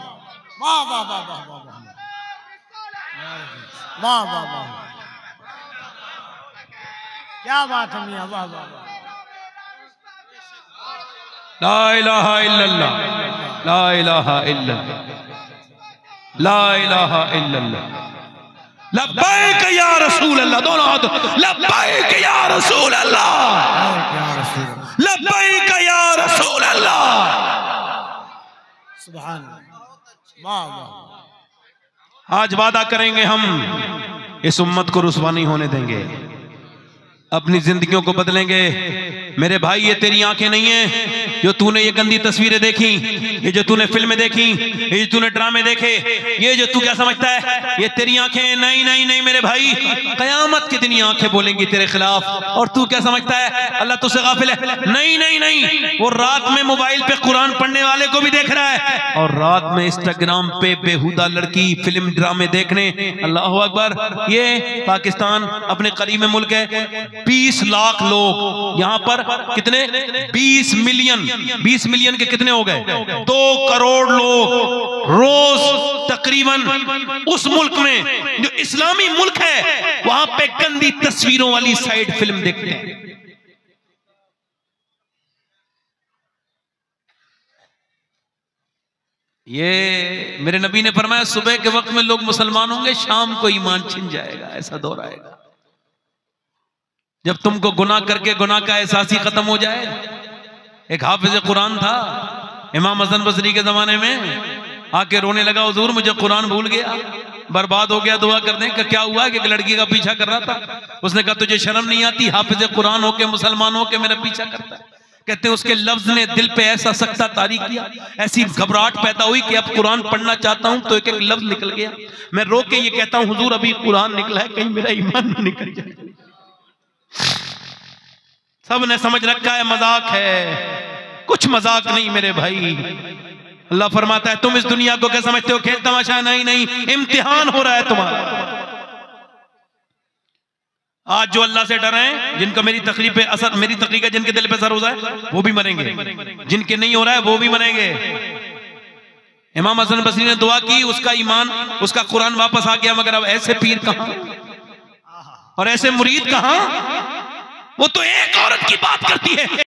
वाह वाह वाह वाह वाह वाह वाह वाह, क्या बात है मियां, वाह वाह वाह। ला इलाहा इल्लल्लाह, ला इलाहा इल्लल्लाह, ला इलाहा इल्लल्लाह, लब्बैक या रसूल अल्लाह, दोनों हाथ, लब्बैक या रसूल अल्लाह, लब्बैक या रसूल अल्लाह, सुभान अल्लाह, वाह वाह। आज वादा करेंगे हम इस उम्मत को रुसवा नहीं होने देंगे, अपनी जिंदगियों को बदलेंगे। मेरे भाई ये तेरी आंखें नहीं है, जो तूने ये गंदी तस्वीरें देखी, ये जो तूने फिल्में देखी, ये जो तूने ड्रामे देखे, ये जो तू क्या समझता है ये तेरी आंखें? नहीं नहीं नहीं मेरे भाई, कयामत के दिन ये आंखें बोलेंगी तेरे खिलाफ। और तू क्या समझता है अल्लाह तुझसे गाफिल है? नहीं नहीं नहीं, वो रात में मोबाइल पे कुरान पढ़ने वाले को भी देख रहा है और रात में इंस्टाग्राम पे बेहुदा लड़की फिल्म ड्रामे देखने। अल्लाह अकबर। ये पाकिस्तान अपने करीब में मुल्क है, 20 लाख लोग यहाँ पर, कितने 20 मिलियन के कितने हो गए? 2 करोड़ लोग रोज तकरीबन उस मुल्क में जो इस्लामी मुल्क है वहां पे गंदी तस्वीरों वाली साइड फिल्म देखते हैं। ये मेरे नबी ने फरमाया सुबह के वक्त में लोग मुसलमान होंगे, शाम को ईमान छिन जाएगा। ऐसा दौर आएगा जब तुमको गुनाह करके गुनाह का एहसास ही खत्म हो जाए। एक हाफिज कुरान था इमाम हसन बसरी के जमाने में, आके रोने लगा, हुजूर मुझे कुरान भूल गया, बर्बाद हो गया, दुआ कर दें। क्या हुआ? कि एक लड़की का पीछा कर रहा था। उसने कहा तुझे शर्म नहीं आती, हाफिज कुरान होके मुसलमान होके मेरा पीछा करता है? कहते हैं उसके लफ्ज ने दिल पे ऐसा सख्ता तारी किया, ऐसी घबराहट पैदा हुई कि अब कुरान पढ़ना चाहता हूं तो एक एक लफ्ज निकल गया। मैं रो के ये कहता हूं हुजूर अभी कुरान निकला है, कहीं मेरा ईमान न निकल जाए। सब ने समझ रखा है मजाक है, कुछ मजाक नहीं मेरे भाई। अल्लाह फरमाता है तुम इस दुनिया को क्या समझते हो? खेल तमाशा? नहीं नहीं, इम्तिहान हो रहा है तुम्हारा। आज जो अल्लाह से डरे हैं, जिनका मेरी तकलीफ पे असर, मेरी तकलीफ का जिनके दिल पे असर हो रहा है वो भी मरेंगे, जिनके नहीं हो रहा है वो भी मरेंगे। इमाम हसन बसरी ने दुआ की, उसका ईमान, उसका कुरान वापस आ गया, मगर अब ऐसे पीर कहां और ऐसे मुरीद कहां? वो तो एक औरत की बात करती है।